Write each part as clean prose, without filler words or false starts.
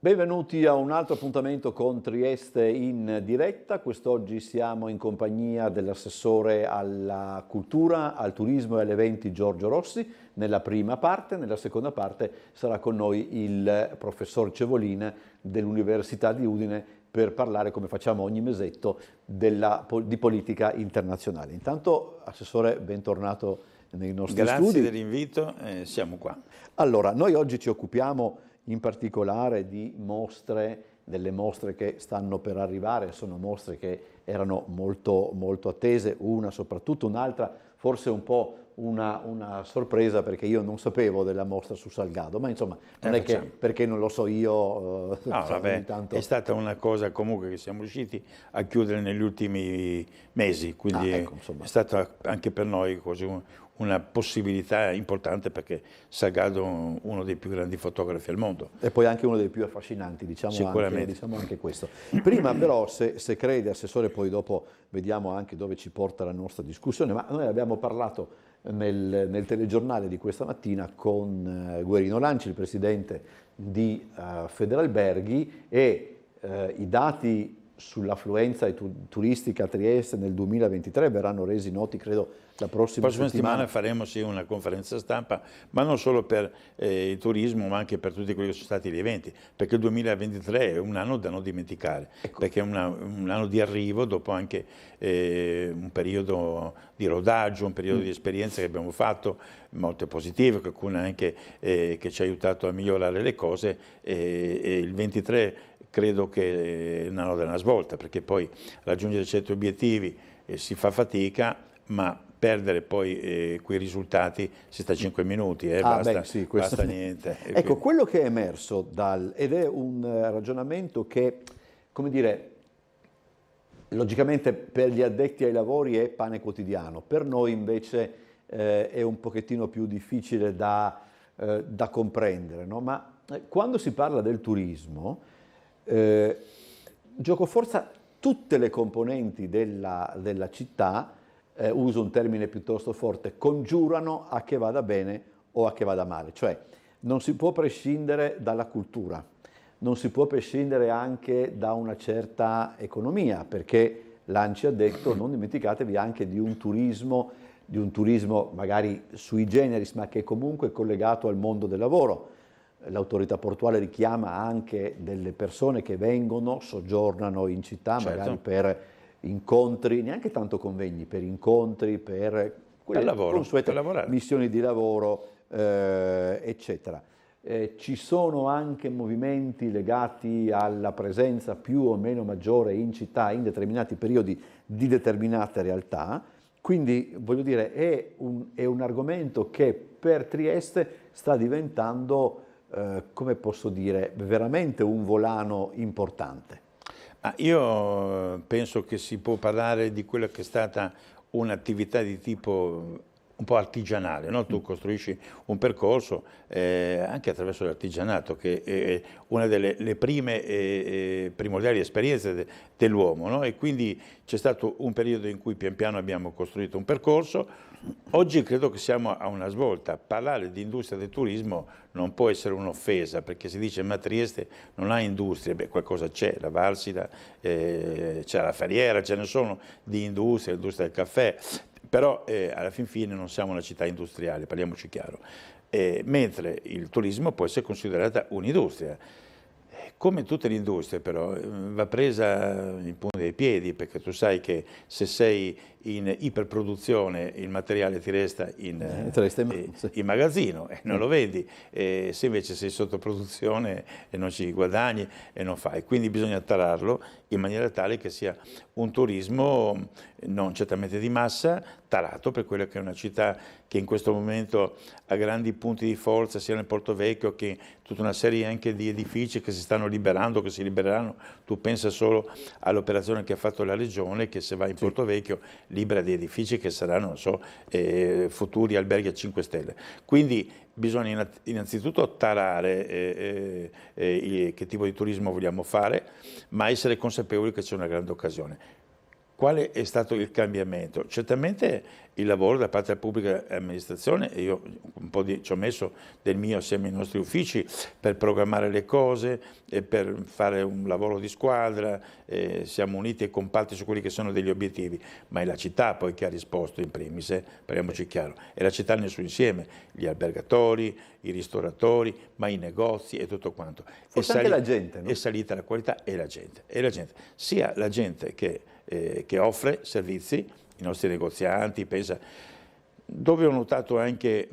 Benvenuti a un altro appuntamento con Trieste in diretta. Quest'oggi siamo in compagnia dell'assessore alla cultura, al turismo e agli eventi Giorgio Rossi nella prima parte. Nella seconda parte sarà con noi il professor Cevolin dell'Università di Udine per parlare, come facciamo ogni mesetto, di politica internazionale. Intanto, assessore, bentornato nei nostri studi. Grazie dell'invito, siamo qua. Allora, noi oggi ci occupiamo in particolare di mostre, delle mostre che stanno per arrivare. Sono mostre che erano molto, molto attese, una soprattutto, un'altra forse un po' una sorpresa, perché io non sapevo della mostra su Salgado, ma insomma non è che perché non lo so io. No, vabbè, tanto... è stata una cosa comunque che siamo riusciti a chiudere negli ultimi mesi, quindi ecco, è stata anche per noi così una possibilità importante, perché Salgado è uno dei più grandi fotografi al mondo. E poi anche uno dei più affascinanti, diciamo anche questo. Prima però, se crede, Assessore, poi dopo vediamo anche dove ci porta la nostra discussione, ma noi abbiamo parlato nel telegiornale di questa mattina con Guerino Lanci, il presidente di Federalberghi, e i dati sull'affluenza turistica a Trieste nel 2023 verranno resi noti, credo, la prossima settimana. Faremo sì una conferenza stampa, ma non solo per il turismo, ma anche per tutti quelli che sono stati gli eventi, perché il 2023 è un anno da non dimenticare, ecco. Perché è un anno di arrivo, dopo anche un periodo di rodaggio, un periodo di esperienze che abbiamo fatto, molte positive, qualcuna anche che ci ha aiutato a migliorare le cose, e il 23 credo che è un anno della svolta, perché poi raggiungere certi obiettivi si fa fatica, ma perdere poi quei risultati si sta a 5 minuti, basta niente. Ecco, quello che è emerso ed è un ragionamento che, come dire, logicamente per gli addetti ai lavori è pane quotidiano, per noi invece è un pochettino più difficile da comprendere, no? Ma quando si parla del turismo, giocoforza tutte le componenti della città, uso un termine piuttosto forte, congiurano a che vada bene o a che vada male. Cioè non si può prescindere dalla cultura, non si può prescindere anche da una certa economia, perché Lanci ha detto, non dimenticatevi anche di un turismo magari sui generis, ma che è comunque collegato al mondo del lavoro. L'autorità portuale richiama anche delle persone che vengono, soggiornano in città, certo, magari per incontri, neanche tanto convegni, per incontri, per quelle consuete missioni di lavoro, eccetera. Ci sono anche movimenti legati alla presenza più o meno maggiore in città in determinati periodi di determinate realtà, quindi voglio dire è un argomento che per Trieste sta diventando, come posso dire, veramente un volano importante. Io penso che si può parlare di quella che è stata un'attività di tipo un po' artigianale, no? Tu costruisci un percorso anche attraverso l'artigianato, che è una delle prime primordiali esperienze dell'uomo, no? E quindi c'è stato un periodo in cui pian piano abbiamo costruito un percorso. Oggi credo che siamo a una svolta. Parlare di industria del turismo non può essere un'offesa, perché si dice ma Trieste non ha industria. Beh, qualcosa c'è, la Valsida, c'è la Ferriera, ce ne sono di industria, l'industria del caffè, però alla fin fine non siamo una città industriale, parliamoci chiaro, mentre il turismo può essere considerata un'industria. Come tutte le industrie però va presa in punta dei piedi, perché tu sai che se sei in iperproduzione il materiale ti resta in magazzino e non lo vendi, se invece sei sotto produzione e non ci guadagni e non fai, quindi bisogna tararlo in maniera tale che sia un turismo non certamente di massa, tarato per quella che è una città che in questo momento ha grandi punti di forza sia nel Porto Vecchio che tutta una serie anche di edifici che si stanno liberando, che si libereranno. Tu pensa solo all'operazione che ha fatto la Regione, che se vai in Porto Vecchio libera di edifici che saranno, non so, futuri alberghi a 5 stelle. Quindi bisogna innanzitutto tarare che tipo di turismo vogliamo fare, ma essere consapevoli che c'è una grande occasione. Quale è stato il cambiamento? Certamente il lavoro da parte della pubblica amministrazione, e io un po' ci ho messo del mio assieme ai nostri uffici per programmare le cose, e per fare un lavoro di squadra, siamo uniti e compatti su quelli che sono degli obiettivi, ma è la città poi che ha risposto in primis, parliamoci chiaro, è la città nel suo insieme, gli albergatori, i ristoratori, ma i negozi e tutto quanto. Forse anche la gente, no? È salita la qualità e la gente, sia la gente che offre servizi, i nostri negozianti, pensa, dove ho notato anche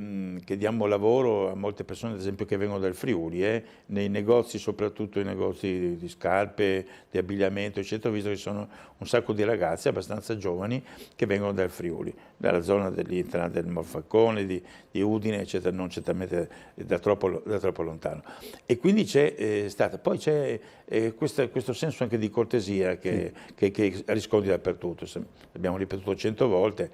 che diamo lavoro a molte persone, ad esempio, che vengono dal Friuli, nei negozi, soprattutto i negozi di scarpe, di abbigliamento, eccetera, ho visto che sono un sacco di ragazzi abbastanza giovani che vengono dal Friuli, dalla zona del Morfalcone, di Udine, eccetera, non certamente da troppo lontano. E quindi c'è stata, poi c'è questo senso anche di cortesia che riscontri dappertutto, l'abbiamo ripetuto 100 volte.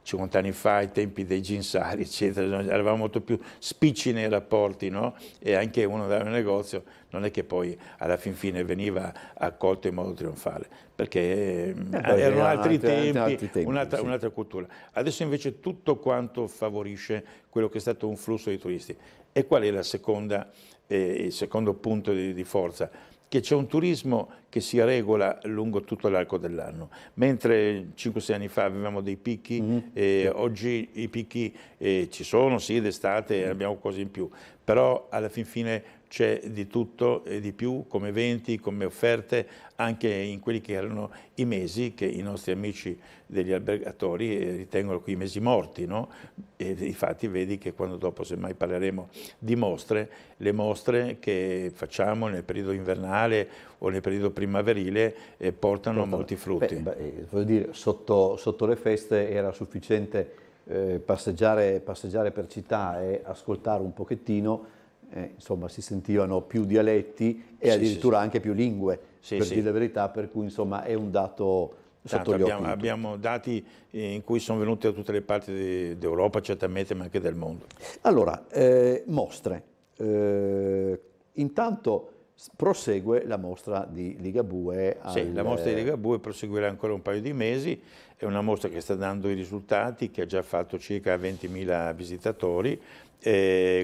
50 anni fa, ai tempi dei ginsari, eccetera, eravamo molto più spicci nei rapporti, no? E anche uno dal negozio non è che poi alla fin fine veniva accolto in modo trionfale, perché erano altri tempi, un'altra cultura. Adesso invece tutto quanto favorisce quello che è stato un flusso di turisti. E qual è il secondo punto di forza? Che c'è un turismo che si regola lungo tutto l'arco dell'anno, mentre 5-6 anni fa avevamo dei picchi, oggi i picchi ci sono, sì, d'estate abbiamo cose in più, però alla fin fine c'è di tutto e di più, come eventi, come offerte, anche in quelli che erano i mesi che i nostri amici degli albergatori ritengono i mesi morti, no? E infatti vedi che quando dopo, semmai parleremo di mostre, le mostre che facciamo nel periodo invernale o nel periodo primaverile portano molti frutti. Voglio dire, sotto le feste era sufficiente passeggiare per città e ascoltare un pochettino, insomma si sentivano più dialetti e addirittura anche più lingue, per dire la verità, per cui insomma è un dato sotto gli occhi. Abbiamo dati in cui sono venuti da tutte le parti d'Europa, certamente, ma anche del mondo. Allora, mostre. Intanto prosegue la mostra di Ligabue. Sì, la mostra di Ligabue proseguirà ancora un paio di mesi, è una mostra che sta dando i risultati, che ha già fatto circa 20.000 visitatori,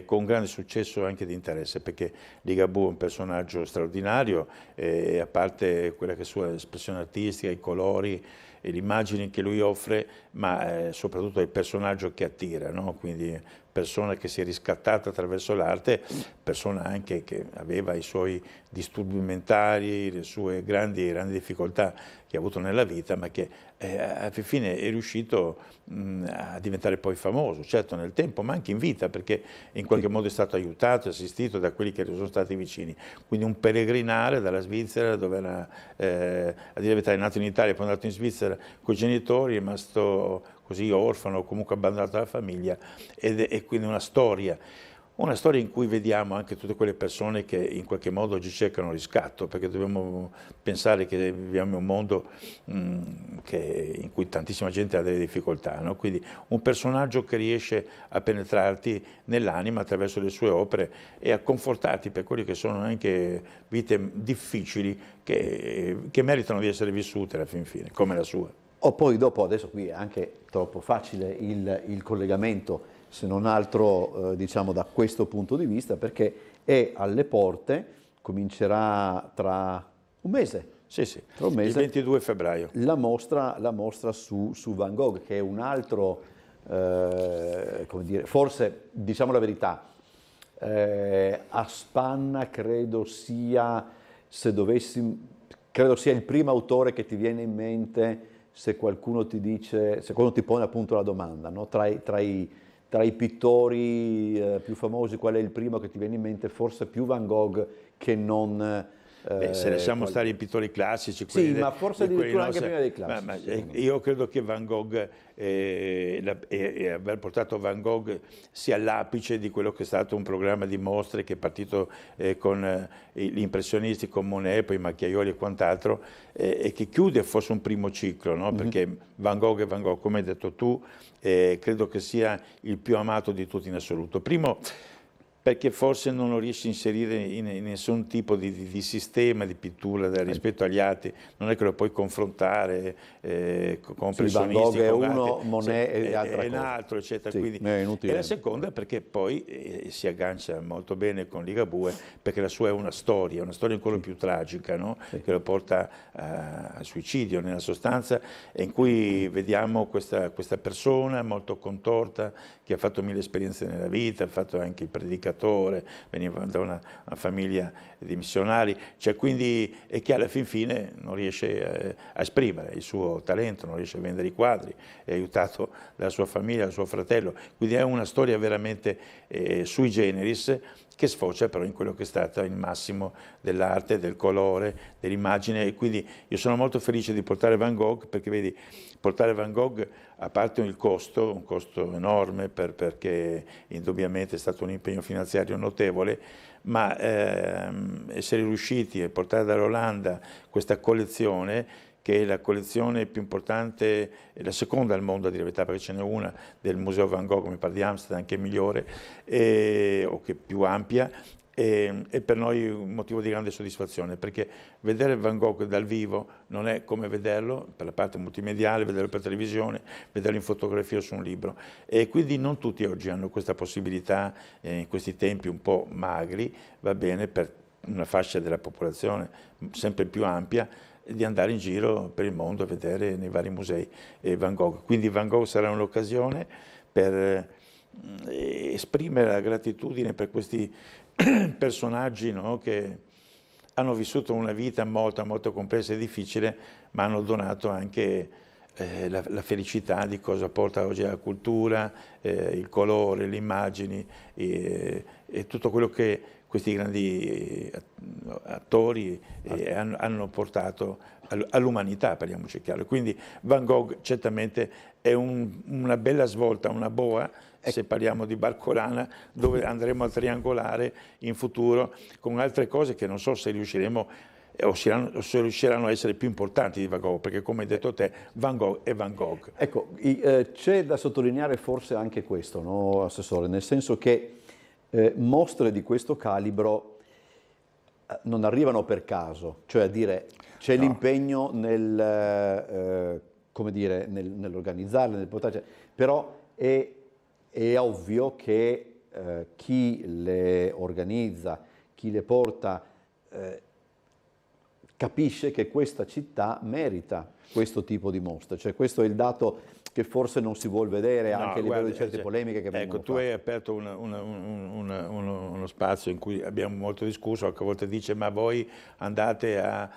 con grande successo anche di interesse, perché Ligabue è un personaggio straordinario, a parte quella che è sua espressione artistica, i colori e le immagini che lui offre, ma soprattutto il personaggio che attira, no? Quindi persona che si è riscattata attraverso l'arte, persona anche che aveva i suoi disturbi mentali, le sue grandi difficoltà che ha avuto nella vita, ma che alla fine è riuscito a diventare poi famoso, certo nel tempo, ma anche in vita, perché in qualche modo è stato aiutato e assistito da quelli che sono stati vicini. Quindi un peregrinare dalla Svizzera, dove era, a dire la verità, è nato in Italia, poi è andato in Svizzera con i genitori, è rimasto così orfano o comunque abbandonato dalla famiglia, ed è quindi una storia in cui vediamo anche tutte quelle persone che in qualche modo oggi cercano riscatto, perché dobbiamo pensare che viviamo in un mondo in cui tantissima gente ha delle difficoltà, no? Quindi un personaggio che riesce a penetrarti nell'anima attraverso le sue opere e a confortarti per quelle che sono anche vite difficili che meritano di essere vissute alla fin fine, come la sua. O poi dopo, adesso qui è anche troppo facile il collegamento, se non altro diciamo da questo punto di vista, perché è alle porte, comincerà tra un mese. Sì, tra un mese, il 22 febbraio. La mostra su Van Gogh, che è un altro, come dire, forse, diciamo la verità, a spanna credo sia il primo autore che ti viene in mente se qualcuno ti dice, se qualcuno ti pone appunto la domanda, no? Tra i pittori più famosi, qual è il primo che ti viene in mente? Forse più Van Gogh che non... se lasciamo stare i pittori classici, sì, ma forse addirittura anche prima dei classici. Io credo che Van Gogh e aver portato Van Gogh sia all'apice di quello che è stato un programma di mostre che è partito con gli impressionisti, con Monet, poi Macchiaioli e quant'altro, e che chiude forse un primo ciclo, no? Perché Van Gogh è Van Gogh, come hai detto tu, credo che sia il più amato di tutti in assoluto. Primo, perché forse non lo riesci a inserire in nessun tipo di sistema di pittura rispetto agli altri, non è che lo puoi confrontare con Sì, Van Gogh impressionisti, è con uno, altri, Monet è altra è un cosa. altro, eccetera. Sì, Quindi, è e inutile. la seconda perché poi si aggancia molto bene con Ligabue, perché la sua è una storia ancora più tragica, no? Sì. Che lo porta al suicidio nella sostanza, e in cui vediamo questa persona molto contorta, che ha fatto 1000 esperienze nella vita, ha fatto anche il predicatore, veniva da una famiglia di missionari, cioè quindi, e che alla fin fine non riesce a esprimere il suo talento, non riesce a vendere i quadri, è aiutato dalla sua famiglia, dal suo fratello, quindi è una storia veramente sui generis, che sfocia però in quello che è stato il massimo dell'arte, del colore, dell'immagine, e quindi io sono molto felice di portare Van Gogh, perché vedi, portare Van Gogh, a parte un costo enorme, perché indubbiamente è stato un impegno finanziario notevole, ma essere riusciti a portare dall'Olanda questa collezione, che è la collezione più importante, la seconda al mondo a dire la verità, perché ce n'è una del Museo Van Gogh, mi pare di Amsterdam, che è migliore, o che è più ampia, è per noi un motivo di grande soddisfazione, perché vedere Van Gogh dal vivo non è come vederlo per la parte multimediale, vederlo per televisione, vederlo in fotografia o su un libro, e quindi non tutti oggi hanno questa possibilità, in questi tempi un po' magri, va bene, per una fascia della popolazione sempre più ampia, di andare in giro per il mondo a vedere nei vari musei Van Gogh. Quindi Van Gogh sarà un'occasione per esprimere la gratitudine per questi personaggi, no, che hanno vissuto una vita molto, molto complessa e difficile, ma hanno donato anche la felicità di cosa porta oggi la cultura, il colore, le immagini, e tutto quello che questi grandi attori hanno portato all'umanità, parliamoci chiaro. Quindi Van Gogh certamente è una bella svolta, una boa, se parliamo di Barcolana, dove andremo a triangolare in futuro con altre cose che non so se riusciremo o se riusciranno a essere più importanti di Van Gogh, perché come hai detto te, Van Gogh è Van Gogh. Ecco, c'è da sottolineare forse anche questo, no, Assessore, nel senso che mostre di questo calibro non arrivano per caso, cioè a dire c'è l'impegno come dire, nell'organizzarle, nel portarle, però è ovvio che chi le organizza, chi le porta, capisce che questa città merita questo tipo di mostre, cioè questo è il dato che forse non si vuol vedere anche a livello di certe polemiche che vengono tu hai aperto uno spazio in cui abbiamo molto discusso, che a volte dice ma voi andate a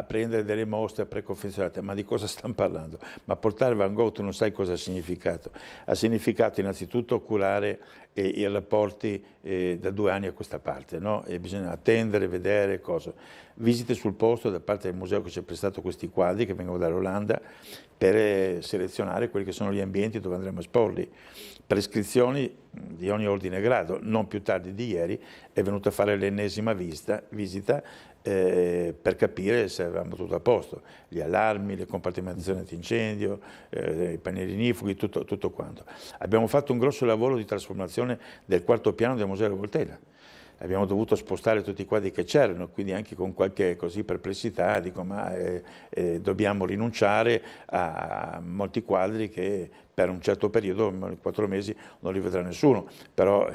prendere delle mostre preconfezionate, ma di cosa stiamo parlando? Ma portare Van Gogh tu non sai cosa ha significato. Ha significato innanzitutto curare i rapporti da 2 anni a questa parte, no? E bisogna attendere, vedere cosa. Visite sul posto da parte del museo che ci ha prestato questi quadri che vengono dall'Olanda per selezionare quelli che sono gli ambienti dove andremo a esporli. Prescrizioni di ogni ordine e grado. Non più tardi di ieri è venuto a fare l'ennesima visita per capire se avevamo tutto a posto, gli allarmi, le compartimentazioni antincendio, i pannelli ignifughi, tutto quanto. Abbiamo fatto un grosso lavoro di trasformazione del 4º piano del Museo della Volterra. Abbiamo dovuto spostare tutti i quadri che c'erano, quindi anche con qualche perplessità, dico ma dobbiamo rinunciare a molti quadri che per un certo periodo, 4 mesi, non li vedrà nessuno, però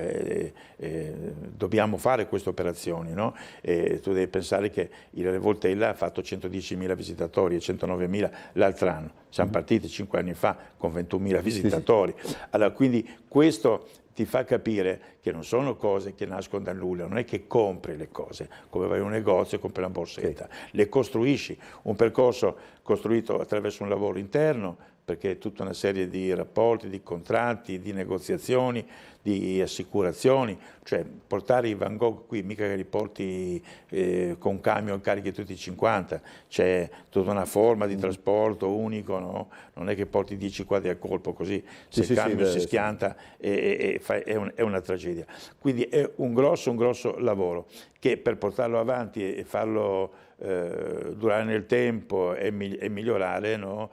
dobbiamo fare queste operazioni, no? Tu devi pensare che il Voltella ha fatto 110.000 visitatori e 109.000 l'altro anno, siamo partiti 5 anni fa con 21.000 visitatori, allora quindi questo ti fa capire che non sono cose che nascono dal nulla, non è che compri le cose, come vai in un negozio e compri una borsetta, le costruisci, un percorso costruito attraverso un lavoro interno, perché è tutta una serie di rapporti, di contratti, di negoziazioni, di assicurazioni, cioè portare i Van Gogh qui mica che li porti con un camion carichi tutti 50, c'è tutta una forma di trasporto unico, no? Non è che porti 10 quadri a colpo così, se il camion si schianta è una tragedia. Quindi è un grosso lavoro che per portarlo avanti e farlo durare nel tempo e migliorare, no?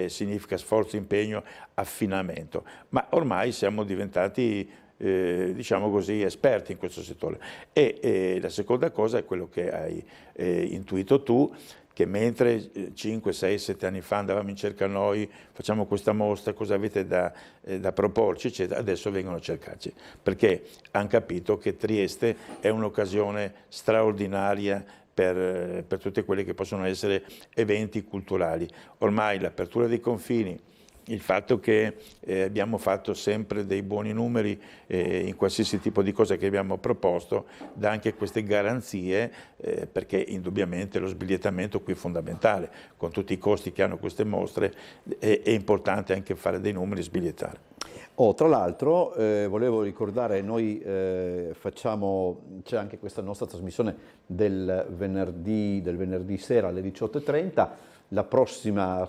Significa sforzo, impegno, affinamento. Ma ormai siamo diventati diciamo così, esperti in questo settore. E la seconda cosa è quello che hai intuito tu, che mentre 5, 6, 7 anni fa andavamo in cerca noi, facciamo questa mostra, cosa avete da proporci, eccetera, adesso vengono a cercarci, perché hanno capito che Trieste è un'occasione straordinaria per tutti quelli che possono essere eventi culturali. Ormai l'apertura dei confini, il fatto che abbiamo fatto sempre dei buoni numeri in qualsiasi tipo di cosa che abbiamo proposto dà anche queste garanzie, perché indubbiamente lo sbigliettamento qui è fondamentale, con tutti i costi che hanno queste mostre è importante anche fare dei numeri e sbigliettare. Tra l'altro volevo ricordare, noi facciamo, c'è anche questa nostra trasmissione del venerdì sera alle 18:30, non la prossima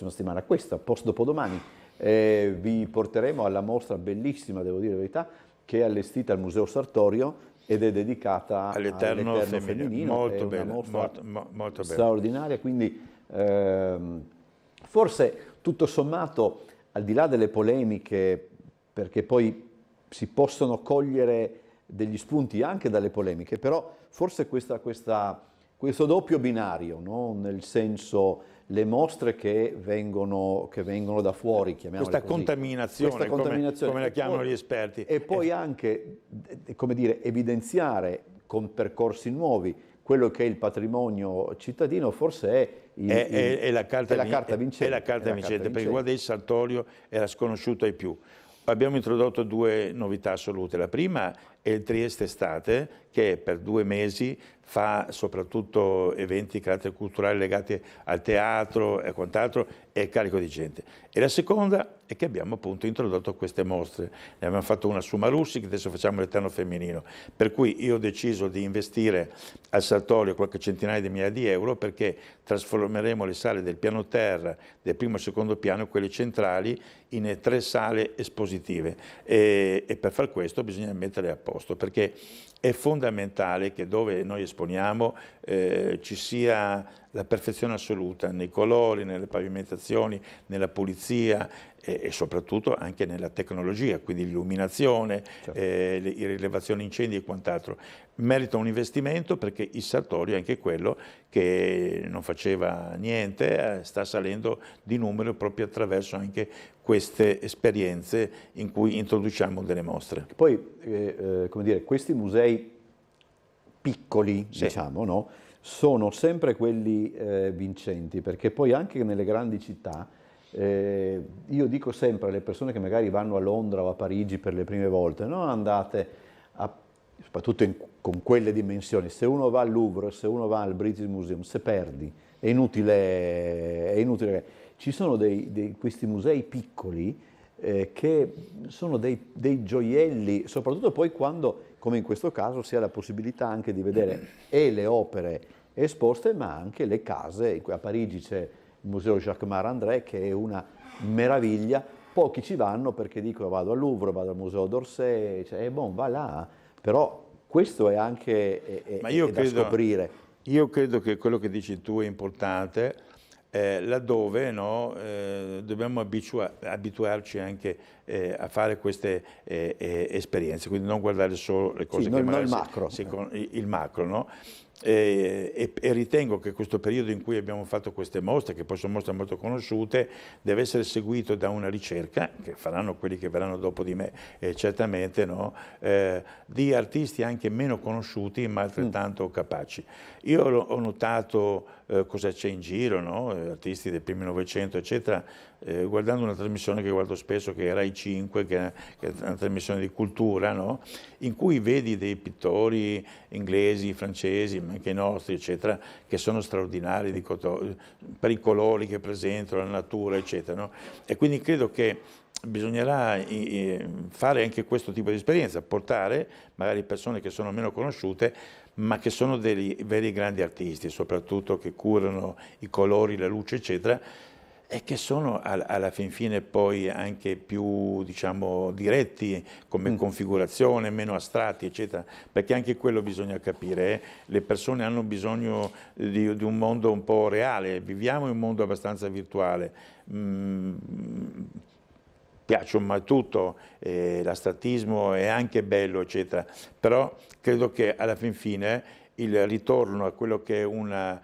settimana, questa, post dopodomani, vi porteremo alla mostra bellissima, devo dire la verità, che è allestita al Museo Sartorio ed è dedicata all'Eterno Femminino. Molto è bella, una mostra molto straordinaria, quindi forse tutto sommato, al di là delle polemiche, perché poi si possono cogliere degli spunti anche dalle polemiche, però forse questo doppio binario, no? Nel senso, le mostre che vengono da fuori, chiamiamole questa così, contaminazione, come la chiamano gli esperti. E poi anche, come dire, evidenziare con percorsi nuovi quello che è il patrimonio cittadino, forse è la carta vincente. È la carta vincente, perché guarda, il Sartorio era sconosciuto ai più. Abbiamo introdotto 2 novità assolute. La prima è il Trieste Estate, che per 2 mesi fa soprattutto eventi di carattere culturale legati al teatro e quant'altro, e è carico di gente. E la seconda è che abbiamo appunto introdotto queste mostre. Ne abbiamo fatto una su Marussi, che adesso facciamo l'Eterno Femminino. Per cui io ho deciso di investire al Sartorio qualche centinaia di migliaia di euro, perché trasformeremo le sale del piano terra, del primo e secondo piano, quelle centrali, in 3 sale espositive. E per far questo bisogna mettere a posto, perché è fondamentale che dove noi esponiamo ci sia la perfezione assoluta nei colori, nelle pavimentazioni, nella pulizia e soprattutto anche nella tecnologia, quindi l'illuminazione, certo, le rilevazioni incendi e quant'altro. Merita un investimento, perché il Sartorio è anche quello che non faceva niente, sta salendo di numero proprio attraverso anche queste esperienze in cui introduciamo delle mostre. Poi, come dire, questi musei piccoli, sì, diciamo, no? Sono sempre quelli vincenti, perché poi anche nelle grandi città, io dico sempre alle persone che magari vanno a Londra o a Parigi per le prime volte, non andate, soprattutto con quelle dimensioni, se uno va al Louvre, se uno va al British Museum, se perdi, è inutile. Ci sono questi musei piccoli che sono dei gioielli, soprattutto poi quando, come in questo caso, si ha la possibilità anche di vedere le opere esposte, ma anche le case. A Parigi c'è il museo Jacquemart-André, che è una meraviglia. Pochi ci vanno perché dicono: vado al Louvre, vado al museo d'Orsay, va là, però questo è anche da scoprire. Io credo che quello che dici tu è importante, laddove no, dobbiamo abituarci anche a fare queste esperienze, quindi non guardare solo le cose che magari il macro, no? E ritengo che questo periodo in cui abbiamo fatto queste mostre, che poi sono mostre molto conosciute, deve essere seguito da una ricerca, che faranno quelli che verranno dopo di me, certamente, no? Di artisti anche meno conosciuti ma altrettanto capaci. Io ho notato cosa c'è in giro, no? Artisti del primo Novecento, eccetera, guardando una trasmissione che guardo spesso, che è Rai 5, che è una trasmissione di cultura, no? In cui vedi dei pittori inglesi, francesi, ma anche i nostri, eccetera, che sono straordinari per i colori che presentano, la natura, eccetera, no? E quindi credo che bisognerà fare anche questo tipo di esperienza, portare magari persone che sono meno conosciute, ma che sono dei veri grandi artisti, soprattutto che curano i colori, la luce, eccetera, e che sono alla fin fine poi anche più, diciamo, diretti come configurazione, meno astratti, eccetera, perché anche quello bisogna capire. Le persone hanno bisogno di un mondo un po' reale, viviamo in un mondo abbastanza virtuale. piacciono mai tutto, l'astratismo è anche bello, eccetera, però credo che alla fin fine il ritorno a quello che è una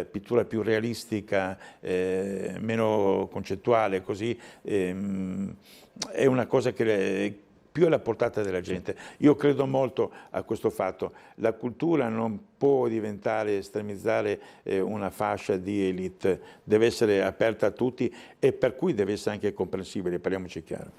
pittura più realistica, meno concettuale, così, è una cosa che più alla portata della gente. Io credo molto a questo fatto. La cultura non può diventare, estremizzare una fascia di elite, deve essere aperta a tutti e per cui deve essere anche comprensibile, parliamoci chiaro.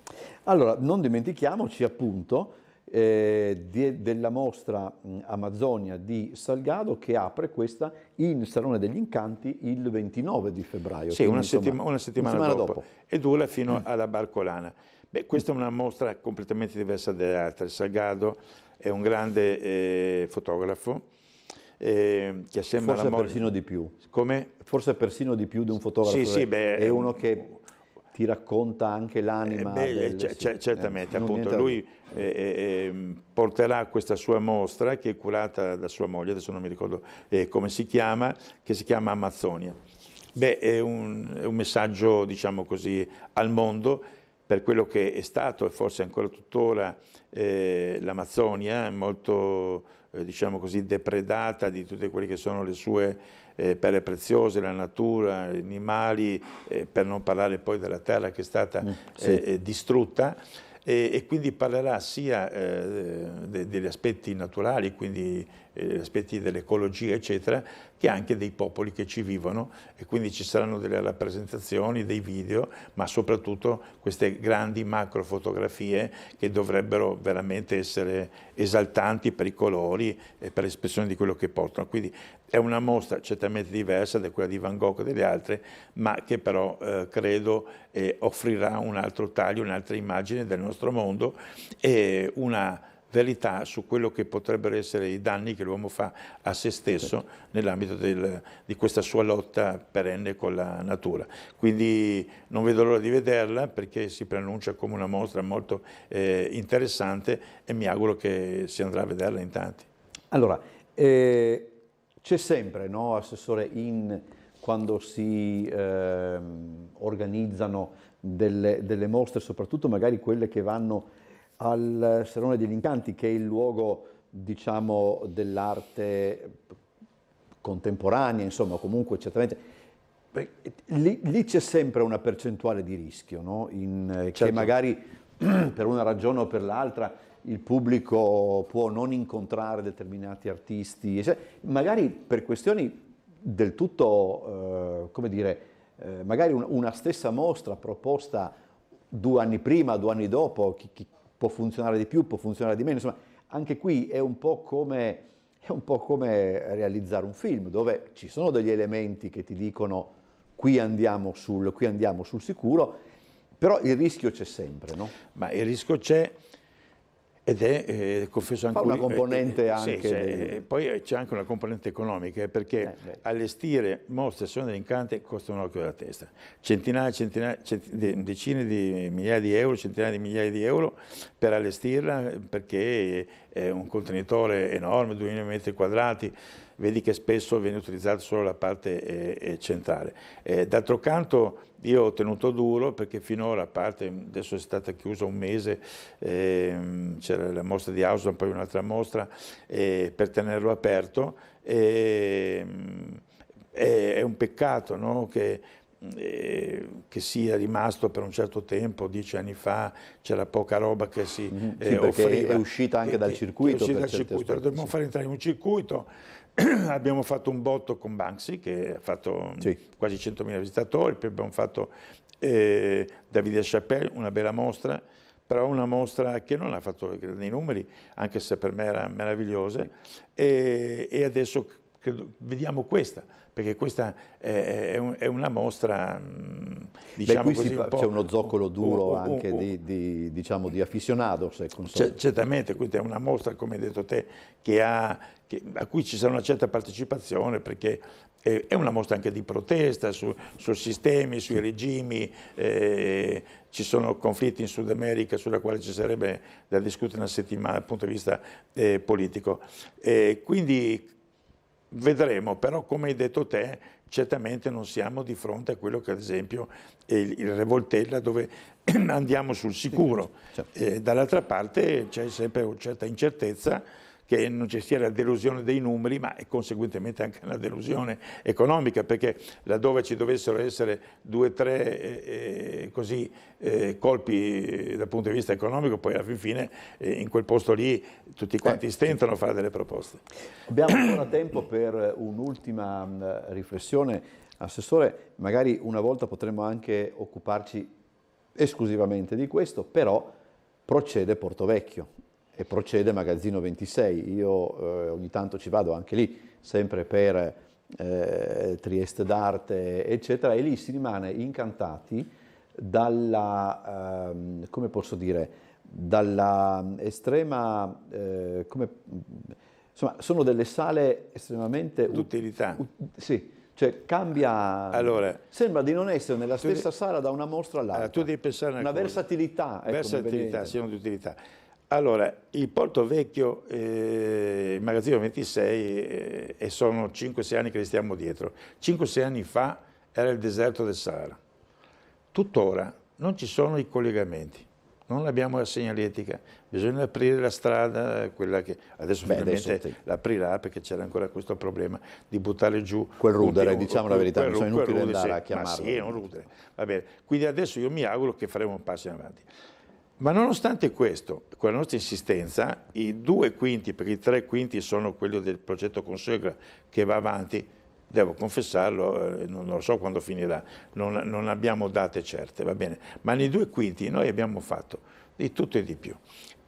Allora, non dimentichiamoci appunto della mostra Amazzonia di Salgado che apre questa in Salone degli Incanti il 29 di febbraio. Sì, quindi, una settimana dopo e dura fino alla Barcolana. Beh, questa è una mostra completamente diversa dalle altre. Salgado è un grande fotografo che assieme alla forse persino di più. Come? Forse persino di più di un fotografo. Sì, sì, beh, è uno che ti racconta anche l'anima. Certamente, appunto, lui porterà questa sua mostra che è curata da sua moglie, adesso non mi ricordo come si chiama, che si chiama Amazzonia. Beh, è un messaggio, diciamo così, al mondo per quello che è stato e forse ancora tuttora l'Amazzonia, molto, diciamo così, depredata di tutte quelle che sono le sue perle preziose, la natura, gli animali, per non parlare poi della terra che è stata distrutta. E quindi parlerà sia degli aspetti naturali, quindi gli aspetti dell'ecologia, eccetera, che anche dei popoli che ci vivono e quindi ci saranno delle rappresentazioni, dei video, ma soprattutto queste grandi macro fotografie che dovrebbero veramente essere esaltanti per i colori e per l'espressione di quello che portano. Quindi è una mostra certamente diversa da quella di Van Gogh e delle altre, ma che però credo offrirà un altro taglio, un'altra immagine del nostro mondo e una verità su quello che potrebbero essere i danni che l'uomo fa a se stesso nell'ambito di questa sua lotta perenne con la natura. Quindi non vedo l'ora di vederla perché si preannuncia come una mostra molto interessante e mi auguro che si andrà a vederla in tanti. Allora, c'è sempre, no, Assessore, quando si organizzano delle mostre, soprattutto magari quelle che vanno al Salone degli Incanti, che è il luogo, diciamo, dell'arte contemporanea, insomma, comunque certamente. Lì c'è sempre una percentuale di rischio, no? Certo. Che magari per una ragione o per l'altra il pubblico può non incontrare determinati artisti, magari per questioni del tutto, come dire, magari una stessa mostra proposta 2 anni prima, 2 anni dopo, chi può funzionare di più, può funzionare di meno, insomma, anche qui è un po' come realizzare un film, dove ci sono degli elementi che ti dicono qui andiamo sul sicuro, però il rischio c'è sempre, no? Ma il rischio c'è ed è, confesso anche una componente anche... Sì, poi c'è anche una componente economica, perché allestire mostre e Salone degli Incanti costa un occhio della testa. Decine di migliaia di euro, centinaia di migliaia di euro per allestirla, perché è un contenitore enorme, 2000 metri quadrati, vedi che spesso viene utilizzata solo la parte centrale. D'altro canto io ho tenuto duro perché finora, a parte adesso è stata chiusa un mese, c'era la mostra di Ausland, poi un'altra mostra, per tenerlo aperto. È un peccato, no? Che sia rimasto per un certo tempo, 10 anni fa c'era poca roba che si offriva. È uscita anche dal circuito. Dobbiamo fare entrare in un circuito. Abbiamo fatto un botto con Banksy che ha fatto quasi 100.000 visitatori, poi abbiamo fatto Davide Chapelle, una bella mostra, però una mostra che non ha fatto dei numeri, anche se per me era meravigliosa, e adesso vediamo questa, perché questa è una mostra, diciamo così, c'è uno zoccolo duro anche diciamo, di aficionado. Certamente, questa è una mostra, come hai detto te, a cui ci sarà una certa partecipazione, perché è una mostra anche di protesta sui sistemi, sui regimi, ci sono conflitti in Sud America sulla quale ci sarebbe da discutere una settimana dal punto di vista politico. Quindi vedremo, però come hai detto te, certamente non siamo di fronte a quello che ad esempio è il Revoltella, dove andiamo sul sicuro. Dall'altra parte c'è sempre una certa incertezza che non ci sia la delusione dei numeri, ma conseguentemente anche una delusione economica, perché laddove ci dovessero essere 2 o 3 colpi dal punto di vista economico, poi alla fine in quel posto lì tutti quanti stentano a fare delle proposte. Abbiamo ancora tempo per un'ultima riflessione. Assessore, magari una volta potremmo anche occuparci esclusivamente di questo, però procede Portovecchio e procede Magazzino 26. Io ogni tanto ci vado anche lì, sempre per Trieste d'Arte, eccetera, e lì si rimane incantati dalla, come posso dire, dalla estrema, insomma, sono delle sale estremamente... D'utilità. Sì, cioè cambia, allora, sembra di non essere nella stessa sala da una mostra all'altra. Tu devi pensare una versatilità. Versatilità, siano di utilità. Allora, il Portovecchio, il Magazzino 26, e sono 5-6 anni che li stiamo dietro. 5-6 anni fa era il deserto del Sahara. Tuttora non ci sono i collegamenti, non abbiamo la segnaletica, bisogna aprire la strada, quella che adesso finalmente l'aprirà, perché c'era ancora questo problema di buttare giù quel rudere, diciamo la verità, non sono inutile andare a chiamarlo. Ma sì, è un rudere, va bene. Quindi adesso io mi auguro che faremo un passo in avanti. Ma nonostante questo, con la nostra insistenza, i 2 quinti, perché i 3 quinti sono quelli del progetto Consegra che va avanti, devo confessarlo, non lo so quando finirà, non abbiamo date certe, va bene, ma nei 2 quinti noi abbiamo fatto di tutto e di più.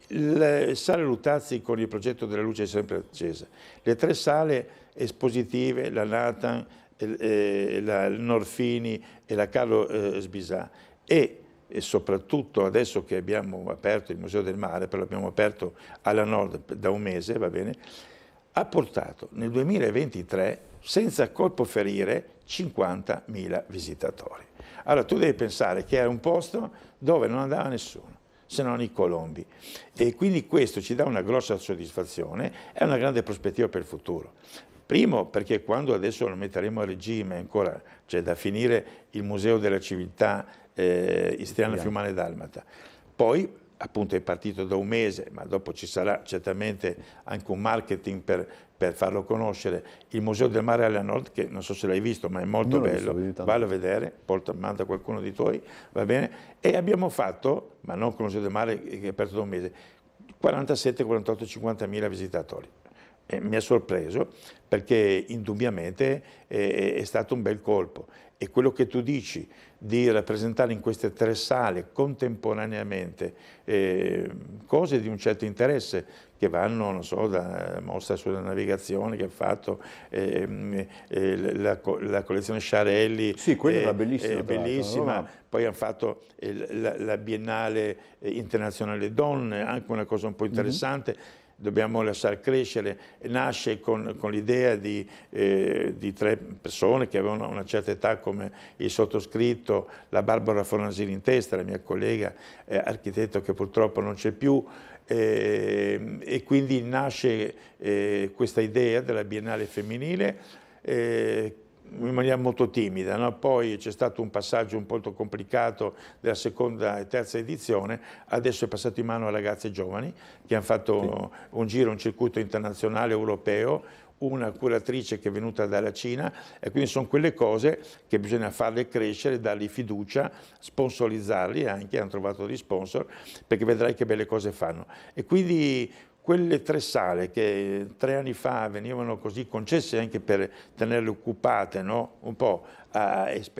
Le sale Luttazzi con il progetto della luce è sempre accesa, le 3 sale espositive, la Nathan, la Norfini e la Carlo Sbisà, e soprattutto adesso che abbiamo aperto il Museo del Mare, però l'abbiamo aperto alla Nord da un mese, va bene, ha portato nel 2023, senza colpo ferire, 50.000 visitatori. Allora tu devi pensare che era un posto dove non andava nessuno, se non i colombi, e quindi questo ci dà una grossa soddisfazione e una grande prospettiva per il futuro. Primo perché quando adesso lo metteremo a regime, ancora c'è da finire il Museo della Civiltà Istriana Fiumana Dalmata, poi appunto è partito da un mese, ma dopo ci sarà certamente anche un marketing per farlo conoscere, il Museo del Mare alla Nord, che non so se l'hai visto, ma è molto bello, vallo a vedere, manda qualcuno di tuoi, va bene? E abbiamo fatto, ma non con il Museo del Mare che è aperto da un mese, 47, 48, 50.000 visitatori. Mi ha sorpreso perché indubbiamente è stato un bel colpo, e quello che tu dici di rappresentare in queste 3 sale contemporaneamente cose di un certo interesse che vanno, non so, da mostra sulla navigazione che ha fatto, la collezione Sciarelli, sì, quella era bellissima, bellissima. Poi hanno fatto la Biennale Internazionale Donne, anche una cosa un po' interessante. Dobbiamo lasciar crescere, nasce con l'idea di 3 persone che avevano una certa età, come il sottoscritto, la Barbara Fornasini in testa, la mia collega architetto che purtroppo non c'è più, e quindi nasce questa idea della Biennale femminile, in maniera molto timida, no? Poi c'è stato un passaggio un po' complicato della seconda e terza edizione, adesso è passato in mano a ragazze giovani che hanno fatto un circuito internazionale europeo, una curatrice che è venuta dalla Cina, e quindi sono quelle cose che bisogna farle crescere, dargli fiducia, sponsorizzarli anche, hanno trovato degli sponsor, perché vedrai che belle cose fanno. E quindi quelle 3 sale che 3 anni fa venivano così concesse anche per tenerle occupate, no? Un po'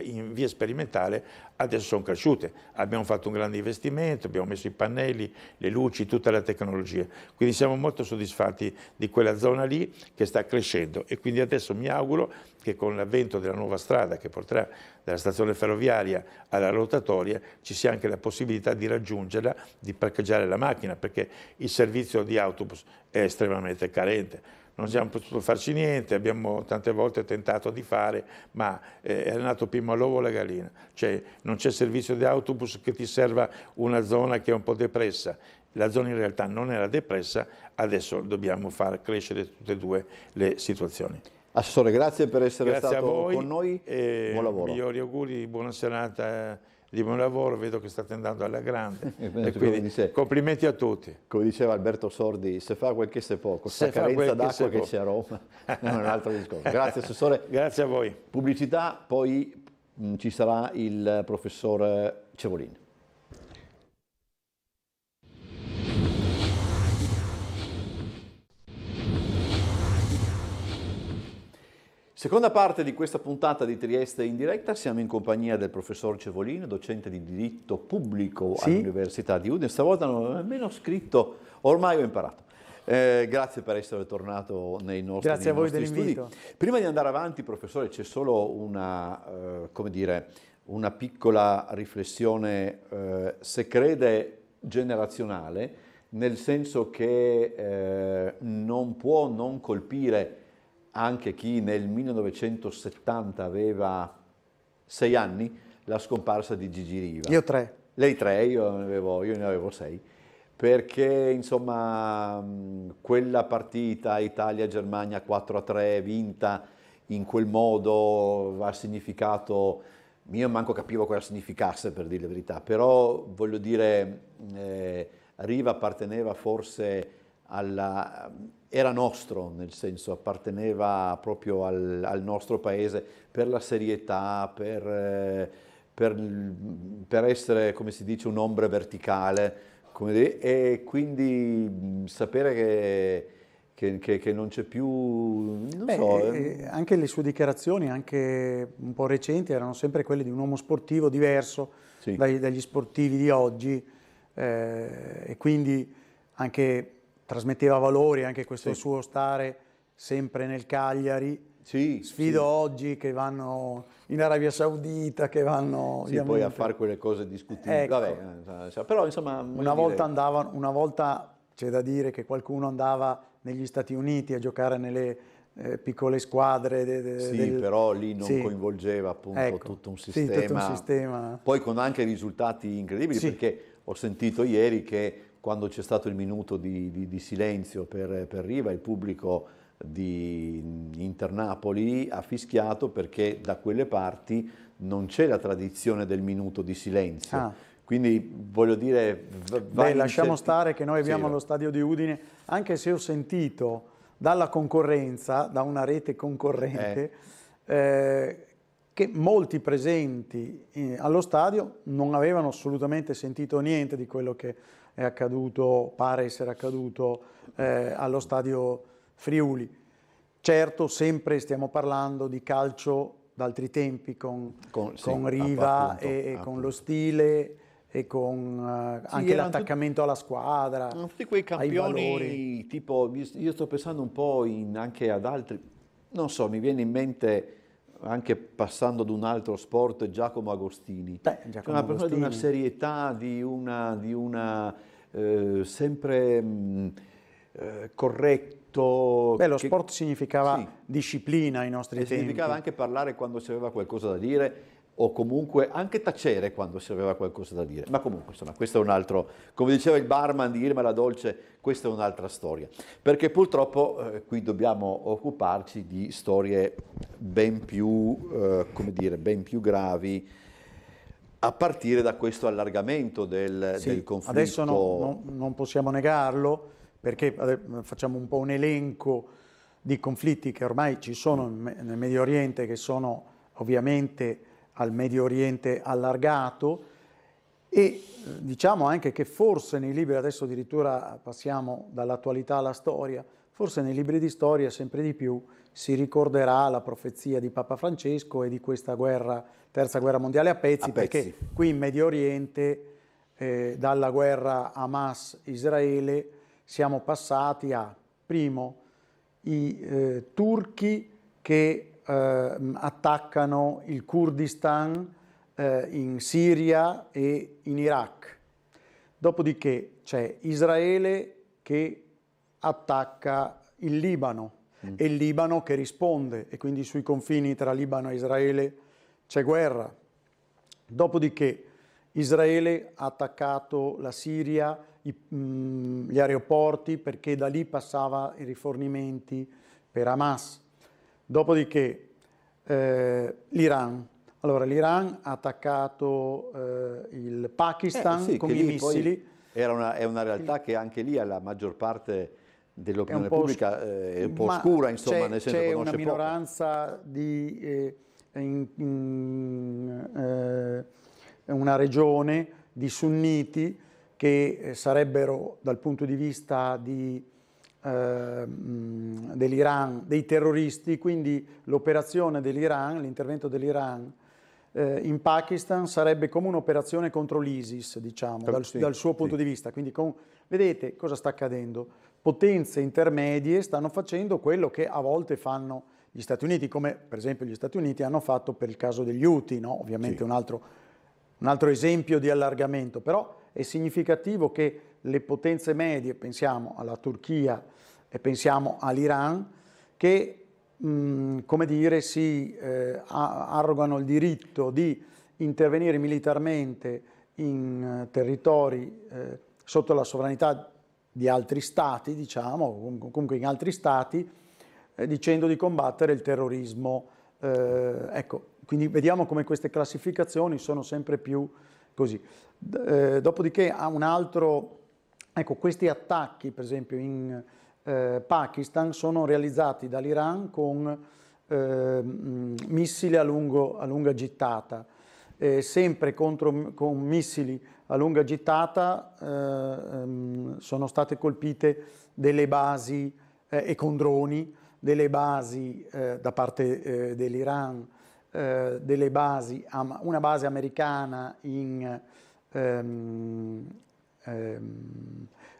in via sperimentale, adesso sono cresciute. Abbiamo fatto un grande investimento, abbiamo messo i pannelli, le luci, tutta la tecnologia. Quindi siamo molto soddisfatti di quella zona lì che sta crescendo, e quindi adesso mi auguro che con l'avvento della nuova strada che porterà dalla stazione ferroviaria alla rotatoria ci sia anche la possibilità di raggiungerla, di parcheggiare la macchina, perché il servizio di autobus è estremamente carente. Non abbiamo potuto farci niente, abbiamo tante volte tentato di fare, ma è nato prima l'uovo o la gallina. Cioè non c'è servizio di autobus che ti serva una zona che è un po' depressa. La zona in realtà non era depressa, adesso dobbiamo far crescere tutte e 2 le situazioni. Assessore, grazie per essere Grazie a stato voi con noi, e buon lavoro. migliori auguri, buona serata di buon lavoro, vedo che state andando alla grande e Come quindi complimenti a tutti. Come diceva Alberto Sordi, se fa quel che se può, con Se questa fa carenza quel che d'acqua se che può. c'è a Roma, è un altro discorso. Grazie Assessore. Grazie a voi. Pubblicità, poi ci sarà il professor Cevolin. Seconda parte di questa puntata di Trieste in diretta, siamo in compagnia del professor Cevolin, docente di diritto pubblico all'Università di Udine. Stavolta non ho nemmeno scritto, ormai ho imparato. Grazie per essere tornato nei nostri, Grazie a voi dell'invito. Prima di andare avanti, professore, c'è solo una, come dire, una piccola riflessione, se crede generazionale, nel senso che non può non colpire anche chi nel 1970 aveva 6 anni, la scomparsa di Gigi Riva. Io 3. Lei 3, io ne avevo 6, perché insomma quella partita Italia-Germania 4-3 vinta in quel modo aveva significato, io manco capivo cosa significasse per dire la verità, però voglio dire Riva apparteneva forse era nostro, nel senso apparteneva proprio al nostro paese per la serietà, per essere, come si dice, un'ombra verticale, e quindi sapere che non c'è più, non so. Anche le sue dichiarazioni, anche un po' recenti, erano sempre quelle di un uomo sportivo diverso Sì. dagli sportivi di oggi, e quindi anche trasmetteva valori, anche questo Sì. suo stare sempre nel Cagliari. Sì, Sfido sì. oggi che vanno in Arabia Saudita, che vanno Sì, poi a fare quelle cose discutibili. Ecco. Vabbè, però insomma... Una volta c'è da dire che qualcuno andava negli Stati Uniti a giocare nelle piccole squadre. Sì, però lì non Sì. coinvolgeva appunto Ecco. tutto un Sì, sistema. tutto un sistema. Poi con anche risultati incredibili, Sì. perché ho sentito ieri che quando c'è stato il minuto di silenzio per Riva, il pubblico di Inter-Napoli ha fischiato perché da quelle parti non c'è la tradizione del minuto di silenzio. Ah. Quindi voglio dire... Lasciamo stare che noi abbiamo allo stadio di Udine, anche se ho sentito dalla concorrenza, da una rete concorrente, che molti presenti allo stadio non avevano assolutamente sentito niente di quello che è accaduto, pare essere accaduto allo stadio Friuli. Certo, sempre stiamo parlando di calcio d'altri tempi con Riva appunto. con lo stile e con anche l'attaccamento alla squadra. Tutti quei campioni, tipo, io sto pensando un po' anche ad altri, non so, mi viene in mente anche passando ad un altro sport, Giacomo Agostini. Giacomo una persona di una Agostini. serietà, di una sempre corretto. Lo sport significava sì, disciplina ai nostri tempi. Significava anche parlare quando si aveva qualcosa da dire, o comunque anche tacere quando si aveva qualcosa da dire. Ma comunque, insomma, questo è un altro, come diceva il barman di Irma la Dolce, questa è un'altra storia. Perché purtroppo qui dobbiamo occuparci di storie ben più, ben più gravi, a partire da questo allargamento del conflitto. Adesso non possiamo negarlo, perché facciamo un po' un elenco di conflitti che ormai ci sono nel Medio Oriente, che sono ovviamente al Medio Oriente allargato, e diciamo anche che forse nei libri, adesso addirittura passiamo dall'attualità alla storia, forse nei libri di storia sempre di più si ricorderà la profezia di Papa Francesco e di questa terza guerra mondiale a pezzi, perché qui in Medio Oriente, dalla guerra Hamas-Israele, siamo passati a, primo, i turchi che attaccano il Kurdistan in Siria e in Iraq. Dopodiché c'è Israele che attacca il Libano e il Libano che risponde, e quindi sui confini tra Libano e Israele c'è guerra. Dopodiché Israele ha attaccato la Siria, gli aeroporti, perché da lì passava i rifornimenti per Hamas. Dopodiché l'Iran. Allora, l'Iran ha attaccato il Pakistan sì, con che i lì poi missili. è una realtà che anche lì la maggior parte dell'opinione po' pubblica è un po' ma oscura, insomma, nel senso c'è conosce una poco. minoranza una regione di sunniti che sarebbero dal punto di vista dell'Iran dei terroristi, quindi l'operazione dell'Iran, l'intervento dell'Iran in Pakistan sarebbe come un'operazione contro l'ISIS, diciamo, Sì, dal suo punto di vista. Quindi vedete cosa sta accadendo? Potenze intermedie stanno facendo quello che a volte fanno gli Stati Uniti, come per esempio gli Stati Uniti hanno fatto per il caso degli Houthi, no? Ovviamente sì. un altro esempio di allargamento, però è significativo che le potenze medie, pensiamo alla Turchia e pensiamo all'Iran, che come dire, si arrogano il diritto di intervenire militarmente in territori sotto la sovranità di altri stati, diciamo, comunque in altri stati, dicendo di combattere il terrorismo. Ecco, quindi vediamo come queste classificazioni sono sempre più così. Dopodiché ha un altro, ecco, questi attacchi, per esempio in Pakistan, sono realizzati dall'Iran con missili a lunga gittata. Sempre con missili a lunga gittata sono state colpite delle basi e con droni, delle basi da parte dell'Iran, delle basi, una base americana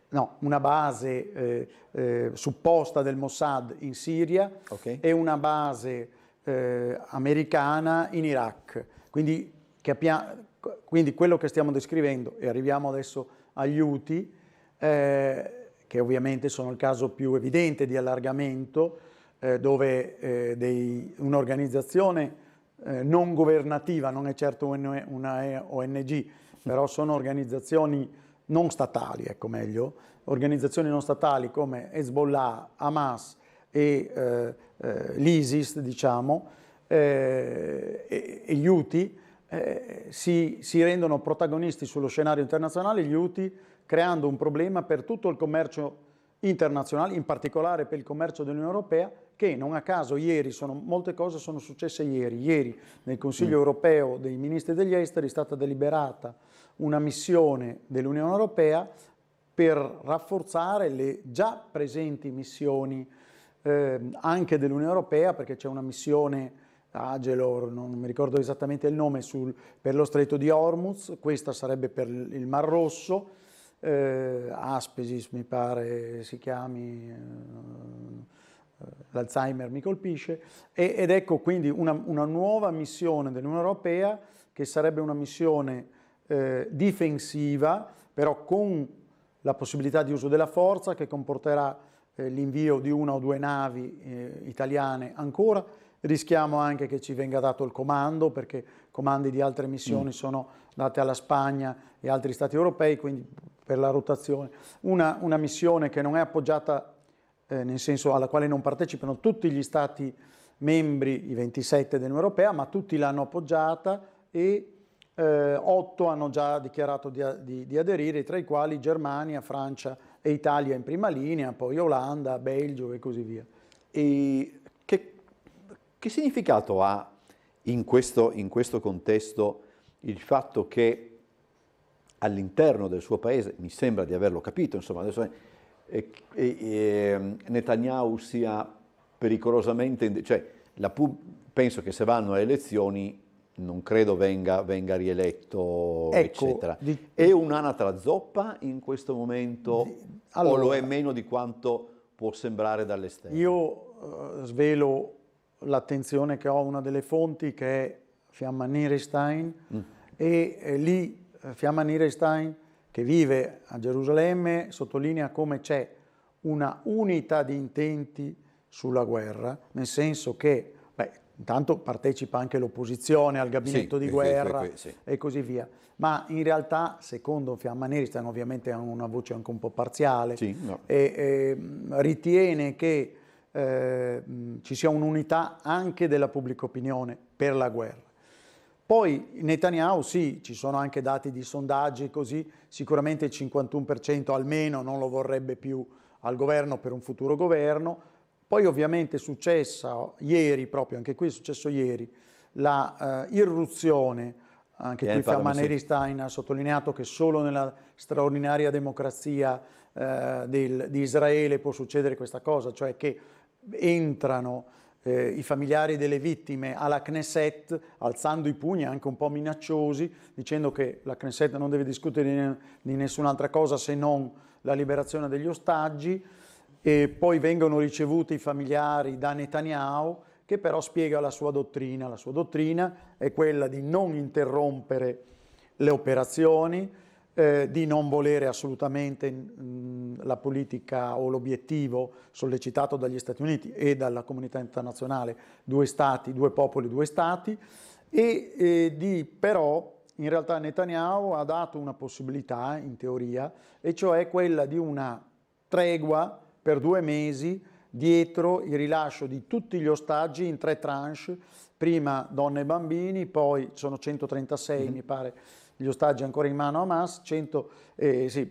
no, una base supposta del Mossad in Siria, Okay. e una base americana in Iraq. Quindi quello che stiamo descrivendo, e arriviamo adesso agli Houthi, che ovviamente sono il caso più evidente di allargamento, dove un'organizzazione non governativa, non è certo una ONG, però sono organizzazioni non statali, ecco meglio, organizzazioni non statali come Hezbollah, Hamas e l'ISIS, diciamo, e gli Houthi si rendono protagonisti sullo scenario internazionale, gli Houthi, creando un problema per tutto il commercio internazionale, in particolare per il commercio dell'Unione Europea, che non a caso molte cose sono successe ieri. Ieri nel Consiglio europeo dei ministri degli esteri è stata deliberata una missione dell'Unione Europea per rafforzare le già presenti missioni anche dell'Unione Europea, perché c'è una missione Agelor, non mi ricordo esattamente il nome, per lo Stretto di Hormuz, questa sarebbe per il Mar Rosso, Aspesis mi pare si chiami, l'Alzheimer mi colpisce, ed ecco quindi una nuova missione dell'Unione Europea che sarebbe una missione difensiva, però con la possibilità di uso della forza, che comporterà l'invio di una o due navi italiane ancora. Rischiamo anche che ci venga dato il comando, perché comandi di altre missioni sono date alla Spagna e altri stati europei, quindi per la rotazione. Una missione che non è appoggiata, nel senso alla quale non partecipano tutti gli stati membri, i 27 dell'Unione Europea, ma tutti l'hanno appoggiata e 8 hanno già dichiarato di aderire, tra i quali Germania, Francia e Italia in prima linea, poi Olanda, Belgio e così via. E che significato ha in questo contesto il fatto che all'interno del suo paese, mi sembra di averlo capito, insomma, adesso Netanyahu sia pericolosamente, cioè penso che se vanno alle elezioni non credo venga rieletto, Ecco, eccetera. È un'anatra zoppa in questo momento o lo è meno di quanto può sembrare dall'esterno? Io svelo l'attenzione che ho a una delle fonti, che è Fiamma Nierestein, e lì Fiamma Nierestein, che vive a Gerusalemme, sottolinea come c'è una unità di intenti sulla guerra, nel senso che intanto partecipa anche l'opposizione al gabinetto di guerra e così via, ma in realtà, secondo Fiamma Nierestein, ovviamente ha una voce anche un po' parziale, e ritiene che ci sia un'unità anche della pubblica opinione per la guerra. Poi Netanyahu sì, ci sono anche dati di sondaggi così, sicuramente il 51% almeno non lo vorrebbe più al governo per un futuro governo. Poi ovviamente è successa ieri, proprio anche qui è successo ieri, la irruzione, anche qui Feynman Eristain ha sottolineato che solo nella straordinaria democrazia di Israele può succedere questa cosa, cioè che entrano i familiari delle vittime alla Knesset alzando i pugni anche un po' minacciosi, dicendo che la Knesset non deve discutere di nessun'altra cosa se non la liberazione degli ostaggi, e poi vengono ricevuti i familiari da Netanyahu, che però spiega la sua dottrina. La sua dottrina è quella di non interrompere le operazioni, di non volere assolutamente la politica o l'obiettivo sollecitato dagli Stati Uniti e dalla comunità internazionale, 2 stati, 2 popoli, 2 stati, e di però in realtà Netanyahu ha dato una possibilità in teoria, e cioè quella di una tregua per 2 mesi dietro il rilascio di tutti gli ostaggi in 3 tranche, prima donne e bambini, poi sono 136 mi pare gli ostaggi ancora in mano a Hamas,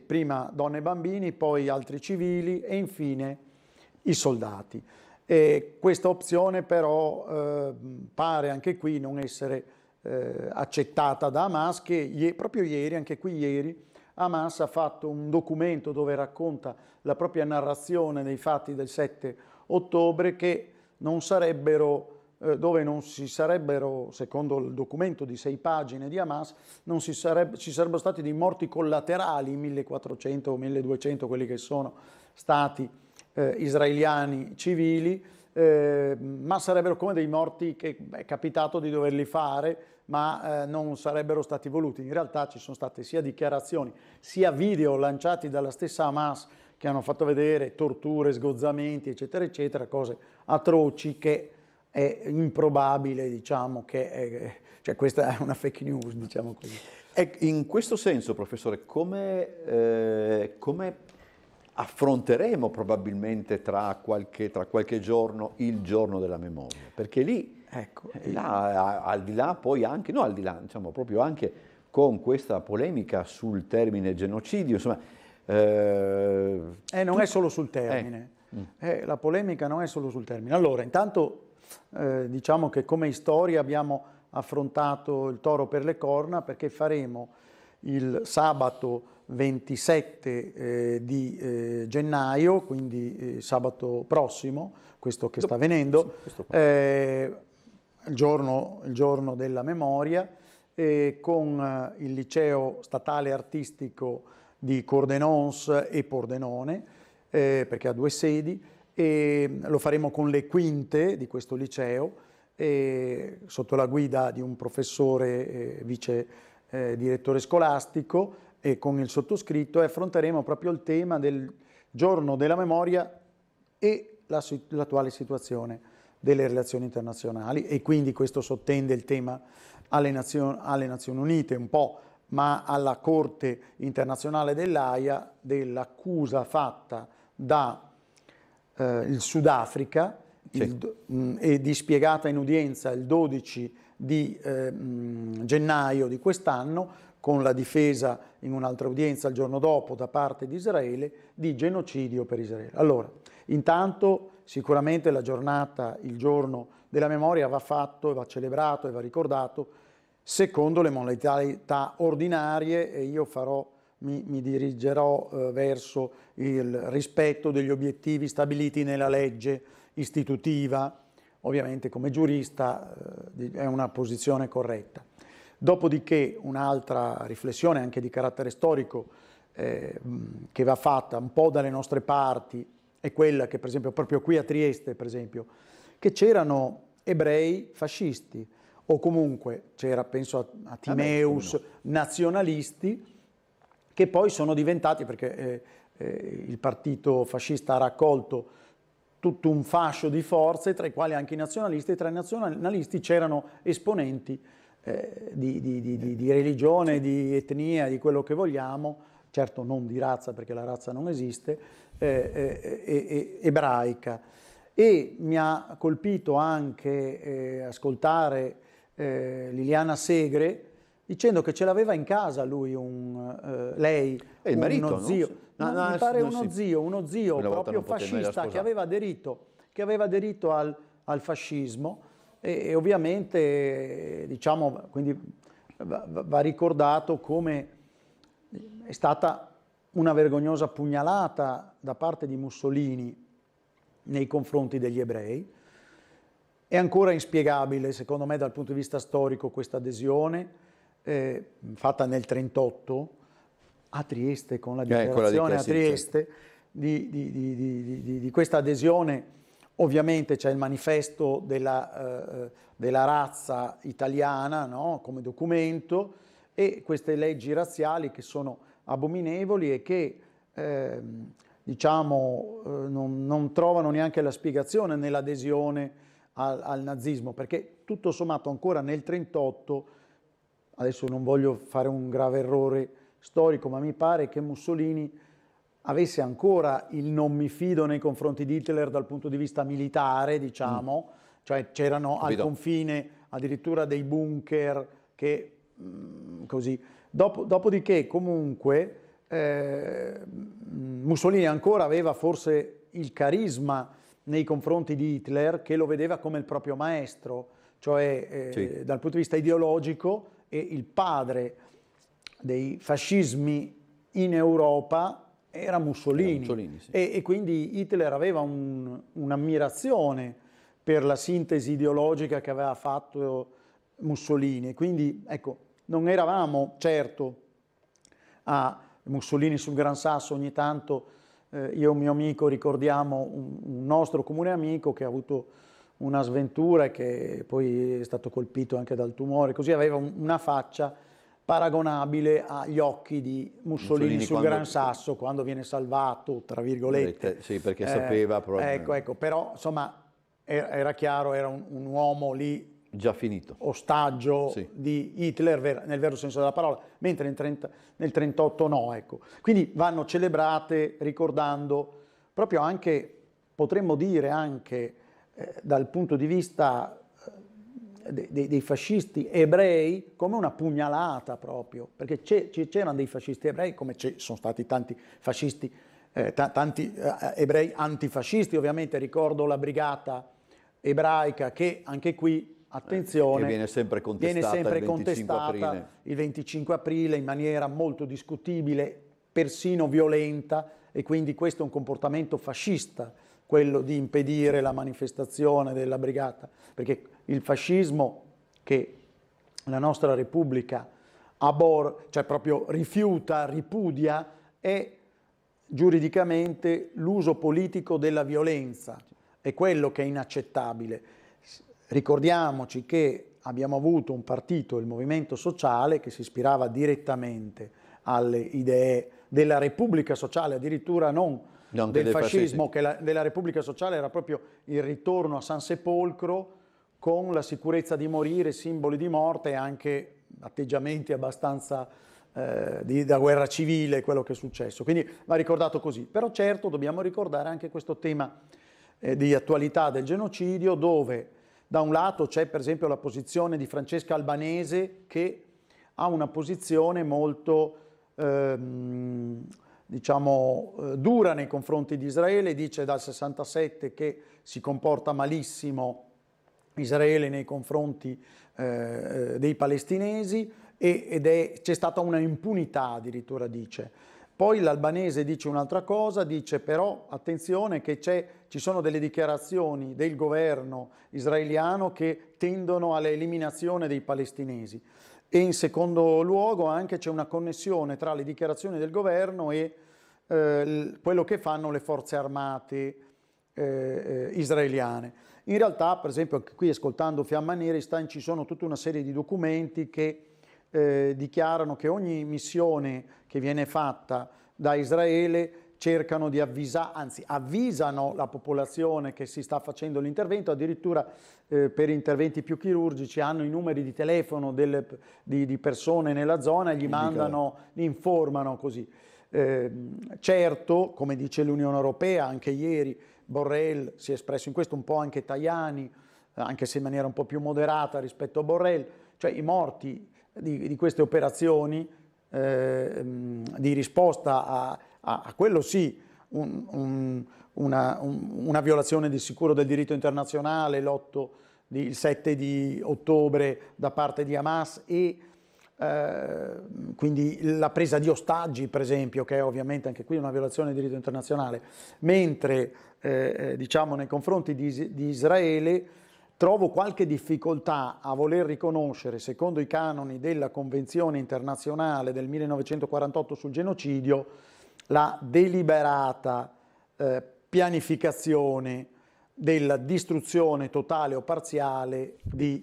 prima donne e bambini, poi altri civili e infine i soldati. Questa opzione però pare anche qui non essere accettata da Hamas, che proprio ieri, anche qui ieri, Hamas ha fatto un documento dove racconta la propria narrazione dei fatti del 7 ottobre che non sarebbero, dove non si sarebbero, secondo il documento di 6 pagine di Hamas, ci sarebbero stati dei morti collaterali, 1400 o 1200 quelli che sono stati israeliani civili, ma sarebbero come dei morti che è capitato di doverli fare, ma non sarebbero stati voluti. In realtà ci sono state sia dichiarazioni, sia video lanciati dalla stessa Hamas che hanno fatto vedere torture, sgozzamenti, eccetera, eccetera, cose atroci che è improbabile, diciamo, cioè questa è una fake news, diciamo così. In questo senso, professore, come affronteremo probabilmente tra qualche giorno il giorno della memoria? Perché lì, ecco, là, al di là poi anche, no al di là, diciamo proprio anche con questa polemica sul termine genocidio, insomma... non è solo sul termine, la polemica non è solo sul termine. Allora, intanto diciamo che come storia abbiamo affrontato il toro per le corna, perché faremo il sabato 27 di gennaio, quindi sabato prossimo, questo che sta avvenendo, il giorno della memoria, con il liceo statale artistico di Cordenons e Pordenone, perché ha 2 sedi, e lo faremo con le quinte di questo liceo, sotto la guida di un professore vice direttore scolastico e con il sottoscritto, e affronteremo proprio il tema del giorno della memoria e l'attuale situazione delle relazioni internazionali, e quindi questo sottende il tema alle Nazioni Unite un po', ma alla Corte internazionale dell'Aia, dell'accusa fatta da il Sudafrica, e dispiegata in udienza il 12 di gennaio di quest'anno, con la difesa in un'altra udienza il giorno dopo da parte di Israele, di genocidio per Israele. Allora, intanto sicuramente la giornata, il giorno della memoria va fatto e va celebrato e va ricordato secondo le modalità ordinarie, e io mi dirigerò verso il rispetto degli obiettivi stabiliti nella legge istitutiva. Ovviamente come giurista è una posizione corretta. Dopodiché un'altra riflessione anche di carattere storico che va fatta un po' dalle nostre parti è quella che per esempio proprio qui a Trieste, per esempio, che c'erano ebrei fascisti, o comunque c'era, penso a Timeus, nazionalisti, che poi sono diventati, perché il partito fascista ha raccolto tutto un fascio di forze, tra i quali anche i nazionalisti, e tra i nazionalisti c'erano esponenti di religione, di etnia, di quello che vogliamo, certo non di razza perché la razza non esiste, ebraica. E mi ha colpito anche ascoltare Liliana Segre dicendo che ce l'aveva in casa lui, lei, il marito, uno no? zio, mi pare uno zio Quella volta proprio non poteva fascista che sposare. aveva aderito al fascismo e ovviamente diciamo, quindi va ricordato come è stata una vergognosa pugnalata da parte di Mussolini nei confronti degli ebrei. È ancora inspiegabile, secondo me, dal punto di vista storico questa adesione fatta nel 1938 a Trieste, con la dichiarazione a Trieste di questa adesione. Ovviamente c'è il manifesto della razza italiana, no? Come documento, e queste leggi razziali che sono abominevoli e che diciamo non trovano neanche la spiegazione nell'adesione al nazismo, perché tutto sommato ancora nel 1938, adesso non voglio fare un grave errore storico, ma mi pare che Mussolini avesse ancora il non mi fido nei confronti di Hitler dal punto di vista militare, diciamo, cioè c'erano al confine addirittura dei bunker che così. Dopodiché comunque Mussolini ancora aveva forse il carisma nei confronti di Hitler, che lo vedeva come il proprio maestro, cioè dal punto di vista ideologico, e il padre dei fascismi in Europa era Mussolini, sì. e quindi Hitler aveva un'ammirazione per la sintesi ideologica che aveva fatto Mussolini. Quindi ecco, non eravamo certo a Mussolini sul Gran Sasso. Ogni tanto io e un mio amico ricordiamo un nostro comune amico che ha avuto una sventura e che poi è stato colpito anche dal tumore, così aveva una faccia paragonabile agli occhi di Mussolini sul Gran Sasso quando viene salvato, tra virgolette. Sì, perché sapeva probabilmente. Ecco, però insomma era chiaro, era un uomo lì già finito, ostaggio di Hitler nel vero senso della parola, mentre nel 1938 no, ecco. Quindi vanno celebrate ricordando proprio anche, potremmo dire anche dal punto di vista dei fascisti ebrei, come una pugnalata proprio, perché c'erano dei fascisti ebrei, come ci sono stati tanti fascisti, tanti ebrei antifascisti. Ovviamente ricordo la brigata ebraica che anche qui, attenzione, viene sempre contestata il 25 aprile in maniera molto discutibile, persino violenta, e quindi questo è un comportamento fascista, quello di impedire la manifestazione della brigata, perché il fascismo che la nostra Repubblica cioè proprio rifiuta, ripudia, è giuridicamente l'uso politico della violenza, è quello che è inaccettabile. Ricordiamoci che abbiamo avuto un partito, il Movimento Sociale, che si ispirava direttamente alle idee della Repubblica Sociale, addirittura non del fascismo, che della Repubblica Sociale era proprio il ritorno a San Sepolcro con la sicurezza di morire, simboli di morte e anche atteggiamenti abbastanza da guerra civile, quello che è successo. Quindi va ricordato così. Però certo dobbiamo ricordare anche questo tema di attualità del genocidio, dove da un lato c'è per esempio la posizione di Francesca Albanese, che ha una posizione molto diciamo dura nei confronti di Israele, dice dal 67 che si comporta malissimo Israele nei confronti dei palestinesi c'è stata una impunità, addirittura dice. Poi l'Albanese dice un'altra cosa, dice però attenzione che ci sono delle dichiarazioni del governo israeliano che tendono all'eliminazione dei palestinesi. E in secondo luogo anche c'è una connessione tra le dichiarazioni del governo e quello che fanno le forze armate israeliane. In realtà, per esempio, qui ascoltando Fiamma Nera ci sono tutta una serie di documenti che dichiarano che ogni missione che viene fatta da Israele cercano di avvisano la popolazione che si sta facendo l'intervento, addirittura per interventi più chirurgici hanno i numeri di telefono di persone nella zona e li informano così. Certo, come dice l'Unione Europea, anche ieri Borrell si è espresso in questo, un po' anche Tajani, anche se in maniera un po' più moderata rispetto a Borrell, cioè i morti di queste operazioni di risposta a quello sì, una violazione di sicuro del diritto internazionale, il 7 di ottobre da parte di Hamas e quindi la presa di ostaggi, per esempio, che è ovviamente anche qui una violazione del diritto internazionale, mentre diciamo nei confronti di Israele trovo qualche difficoltà a voler riconoscere, secondo i canoni della Convenzione internazionale del 1948 sul genocidio, la deliberata pianificazione della distruzione totale o parziale di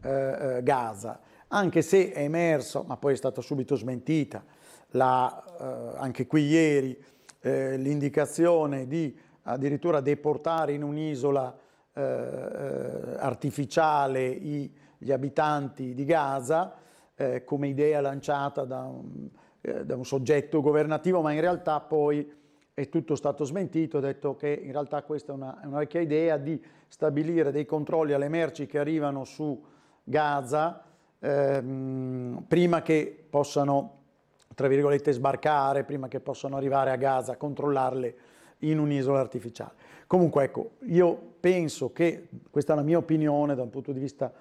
Gaza, anche se è emerso, ma poi è stata subito smentita, anche qui ieri, l'indicazione di addirittura deportare in un'isola artificiale gli abitanti di Gaza, come idea lanciata da un soggetto governativo, ma in realtà poi è tutto stato smentito, detto che in realtà questa è una vecchia idea di stabilire dei controlli alle merci che arrivano su Gaza prima che possano, tra virgolette, sbarcare, prima che possano arrivare a Gaza, controllarle in un'isola artificiale. Comunque ecco, io penso che, questa è la mia opinione da un punto di vista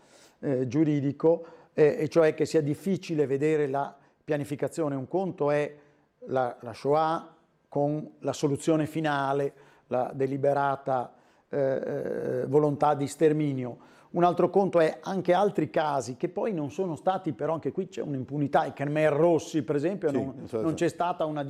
giuridico, e cioè che sia difficile vedere la pianificazione. Un conto è la Shoah con la soluzione finale, la deliberata volontà di sterminio. Un altro conto è anche altri casi che poi non sono stati, però anche qui c'è un'impunità. I Khmer Rossi, per esempio, sì, non c'è stata una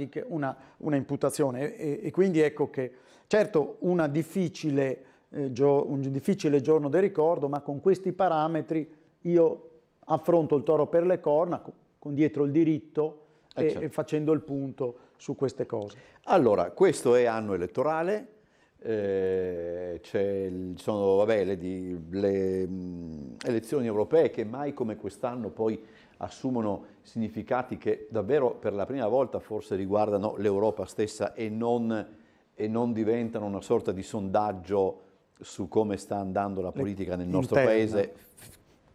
imputazione e quindi ecco che, certo, un difficile giorno del ricordo, ma con questi parametri io affronto il toro per le corna, con dietro il diritto e facendo il punto su queste cose. Allora, questo è anno elettorale. Sono vabbè, le elezioni europee che mai come quest'anno poi assumono significati che davvero per la prima volta forse riguardano l'Europa stessa e non diventano una sorta di sondaggio su come sta andando la politica nel nostro paese,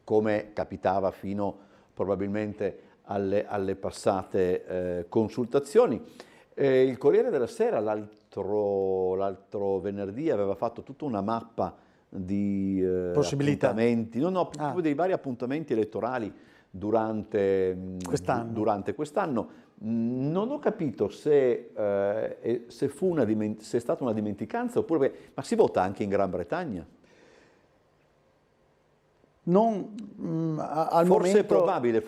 come capitava fino probabilmente alle passate consultazioni. Il Corriere della Sera l'altro venerdì aveva fatto tutta una mappa di appuntamenti, dei vari appuntamenti elettorali durante quest'anno. Non ho capito se è stata una dimenticanza oppure, ma si vota anche in Gran Bretagna? Al forse momento, è probabile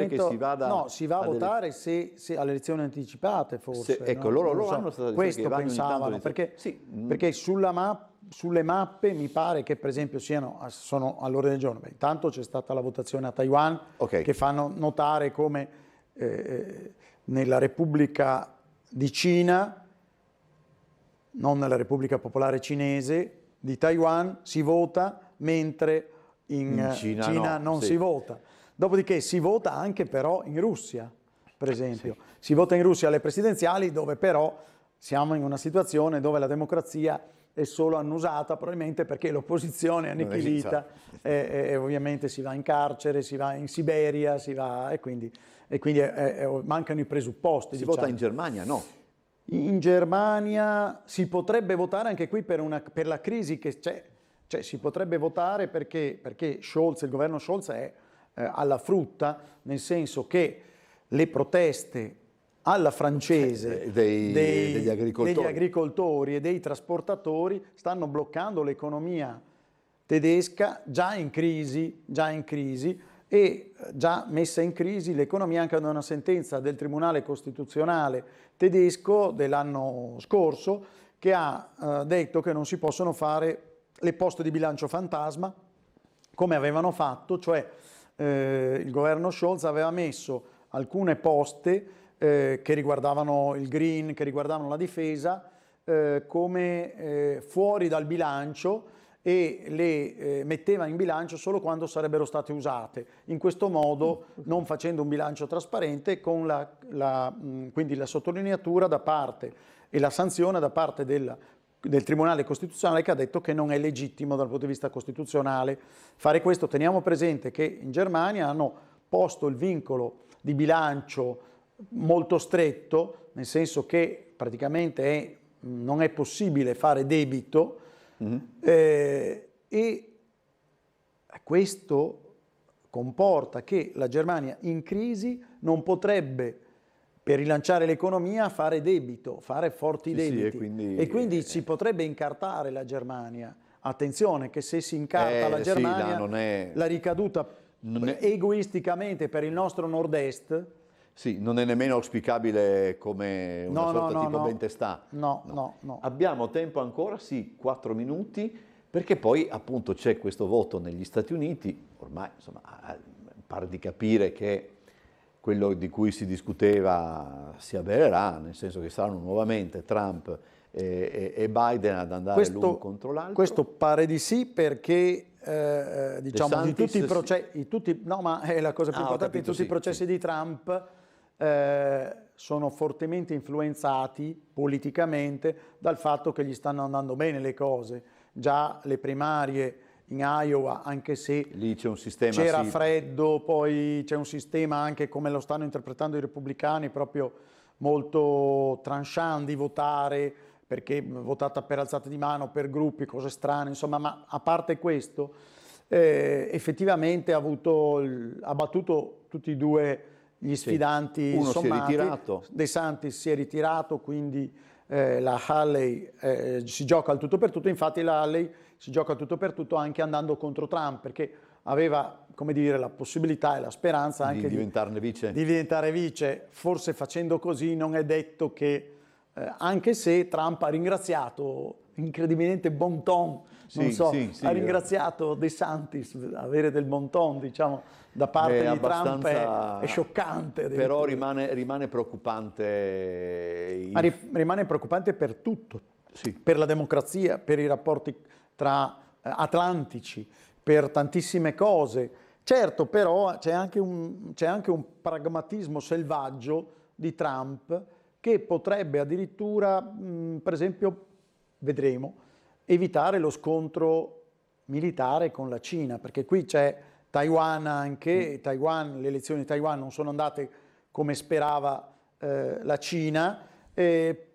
che si vada. No, si va a votare se alle elezioni anticipate, forse. Ecco, loro hanno stato questo pensavano, perché sulle mappe mi pare che per esempio sono all'ordine del giorno. Intanto c'è stata la votazione a Taiwan, che fanno notare come nella Repubblica di Cina, non nella Repubblica Popolare Cinese, di Taiwan si vota, mentre in Cina non si vota. Dopodiché si vota anche però in Russia, per esempio. Si vota in Russia alle presidenziali, dove però siamo in una situazione dove la democrazia è solo annusata, probabilmente perché l'opposizione è annichilita e ovviamente si va in carcere, si va in Siberia, e quindi mancano i presupposti. Si vota in Germania, no? In Germania si potrebbe votare anche qui per la crisi che c'è. Cioè si potrebbe votare perché il governo Scholz è alla frutta, nel senso che le proteste alla francese degli agricoltori e dei trasportatori stanno bloccando l'economia tedesca già in crisi e già messa in crisi l'economia anche da una sentenza del Tribunale Costituzionale tedesco dell'anno scorso che ha detto che non si possono fare le poste di bilancio fantasma come avevano fatto, cioè il governo Scholz aveva messo alcune poste che riguardavano il green, che riguardavano la difesa, come fuori dal bilancio e le metteva in bilancio solo quando sarebbero state usate. In questo modo, non facendo un bilancio trasparente, con quindi la sottolineatura da parte e la sanzione da parte del del Tribunale Costituzionale che ha detto che non è legittimo dal punto di vista costituzionale fare questo. Teniamo presente che in Germania hanno posto il vincolo di bilancio molto stretto, nel senso che praticamente non è possibile fare debito, e questo comporta che la Germania in crisi non potrebbe, per rilanciare l'economia, fare debito, fare forti debiti, e quindi si potrebbe incartare la Germania. Attenzione che se si incarta la Germania, la ricaduta egoisticamente per il nostro nord-est. Sì, non è nemmeno auspicabile come una sorta tipo Bentestà. No. Abbiamo tempo ancora? Sì, 4 minuti, perché poi appunto c'è questo voto negli Stati Uniti, ormai insomma pare di capire che quello di cui si discuteva si avvererà, nel senso che saranno nuovamente Trump e Biden ad andare l'uno contro l'altro. Questo pare di sì, perché diciamo di tutti i processi, no, ma è la cosa più importante, tutti i processi di Trump sono fortemente influenzati politicamente dal fatto che gli stanno andando bene le cose. Già le primarie in Iowa, anche se lì c'è un sistema, c'era freddo, poi c'è un sistema, anche come lo stanno interpretando i repubblicani, proprio molto tranchant di votare, perché votata per alzata di mano, per gruppi, cose strane, insomma. Ma a parte questo, effettivamente ha battuto tutti e due gli sfidanti Uno sommati. si è ritirato. DeSantis si è ritirato, quindi la Haley si gioca al tutto per tutto. Infatti la Haley si gioca al tutto per tutto anche andando contro Trump, perché aveva, come dire, la possibilità e la speranza anche di diventare vice. Forse facendo così non è detto che, anche se Trump ha ringraziato, incredibilmente bon ton, ha ringraziato DeSantis, avere del bon ton, diciamo, da parte di Trump è scioccante. Però rimane preoccupante. Rimane preoccupante per tutto, per la democrazia, per i rapporti tra atlantici, per tantissime cose. Certo, però c'è anche un pragmatismo selvaggio di Trump che potrebbe addirittura, per esempio, vedremo, evitare lo scontro militare con la Cina, perché qui c'è Taiwan anche, le elezioni di Taiwan non sono andate come sperava la Cina, e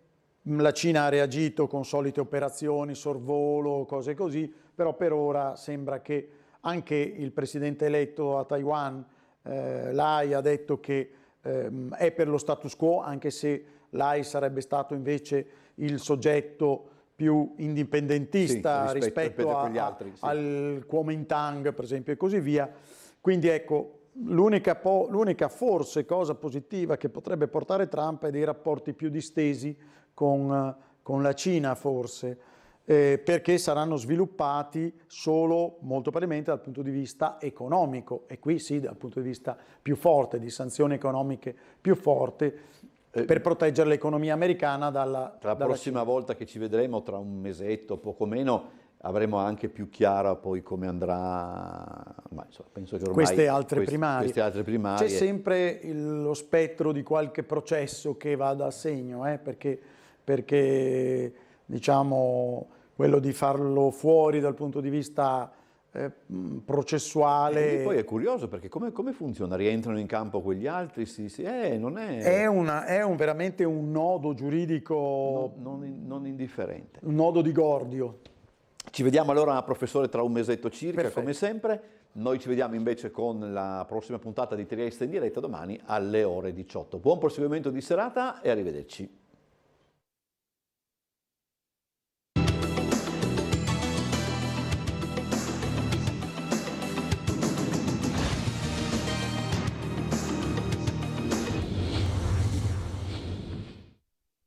la Cina ha reagito con solite operazioni, sorvolo, cose così, però per ora sembra che anche il presidente eletto a Taiwan, Lai, ha detto che è per lo status quo, anche se Lai sarebbe stato invece il soggetto più indipendentista rispetto agli altri, al Kuomintang, per esempio, e così via. Quindi ecco, l'unica forse cosa positiva che potrebbe portare Trump è dei rapporti più distesi con la Cina, forse, perché saranno sviluppati solo, molto probabilmente, dal punto di vista economico, e qui sì, dal punto di vista più forte, di sanzioni economiche più forte, per proteggere l'economia americana dalla prossima Cina. Volta che ci vedremo, tra un mesetto, poco meno, avremo anche più chiara poi come andrà, ma insomma, penso che ormai queste altre primarie. C'è sempre lo spettro di qualche processo che vada a segno, perché diciamo quello di farlo fuori dal punto di vista processuale. E poi è curioso perché come funziona? Rientrano in campo quegli altri? Non è... È veramente un nodo giuridico non indifferente. Un nodo di Gordio. Ci vediamo allora, professore, tra un mesetto circa, Perfetto. come sempre. Noi ci vediamo invece con la prossima puntata di Trieste in diretta domani alle ore 18. Buon proseguimento di serata e arrivederci.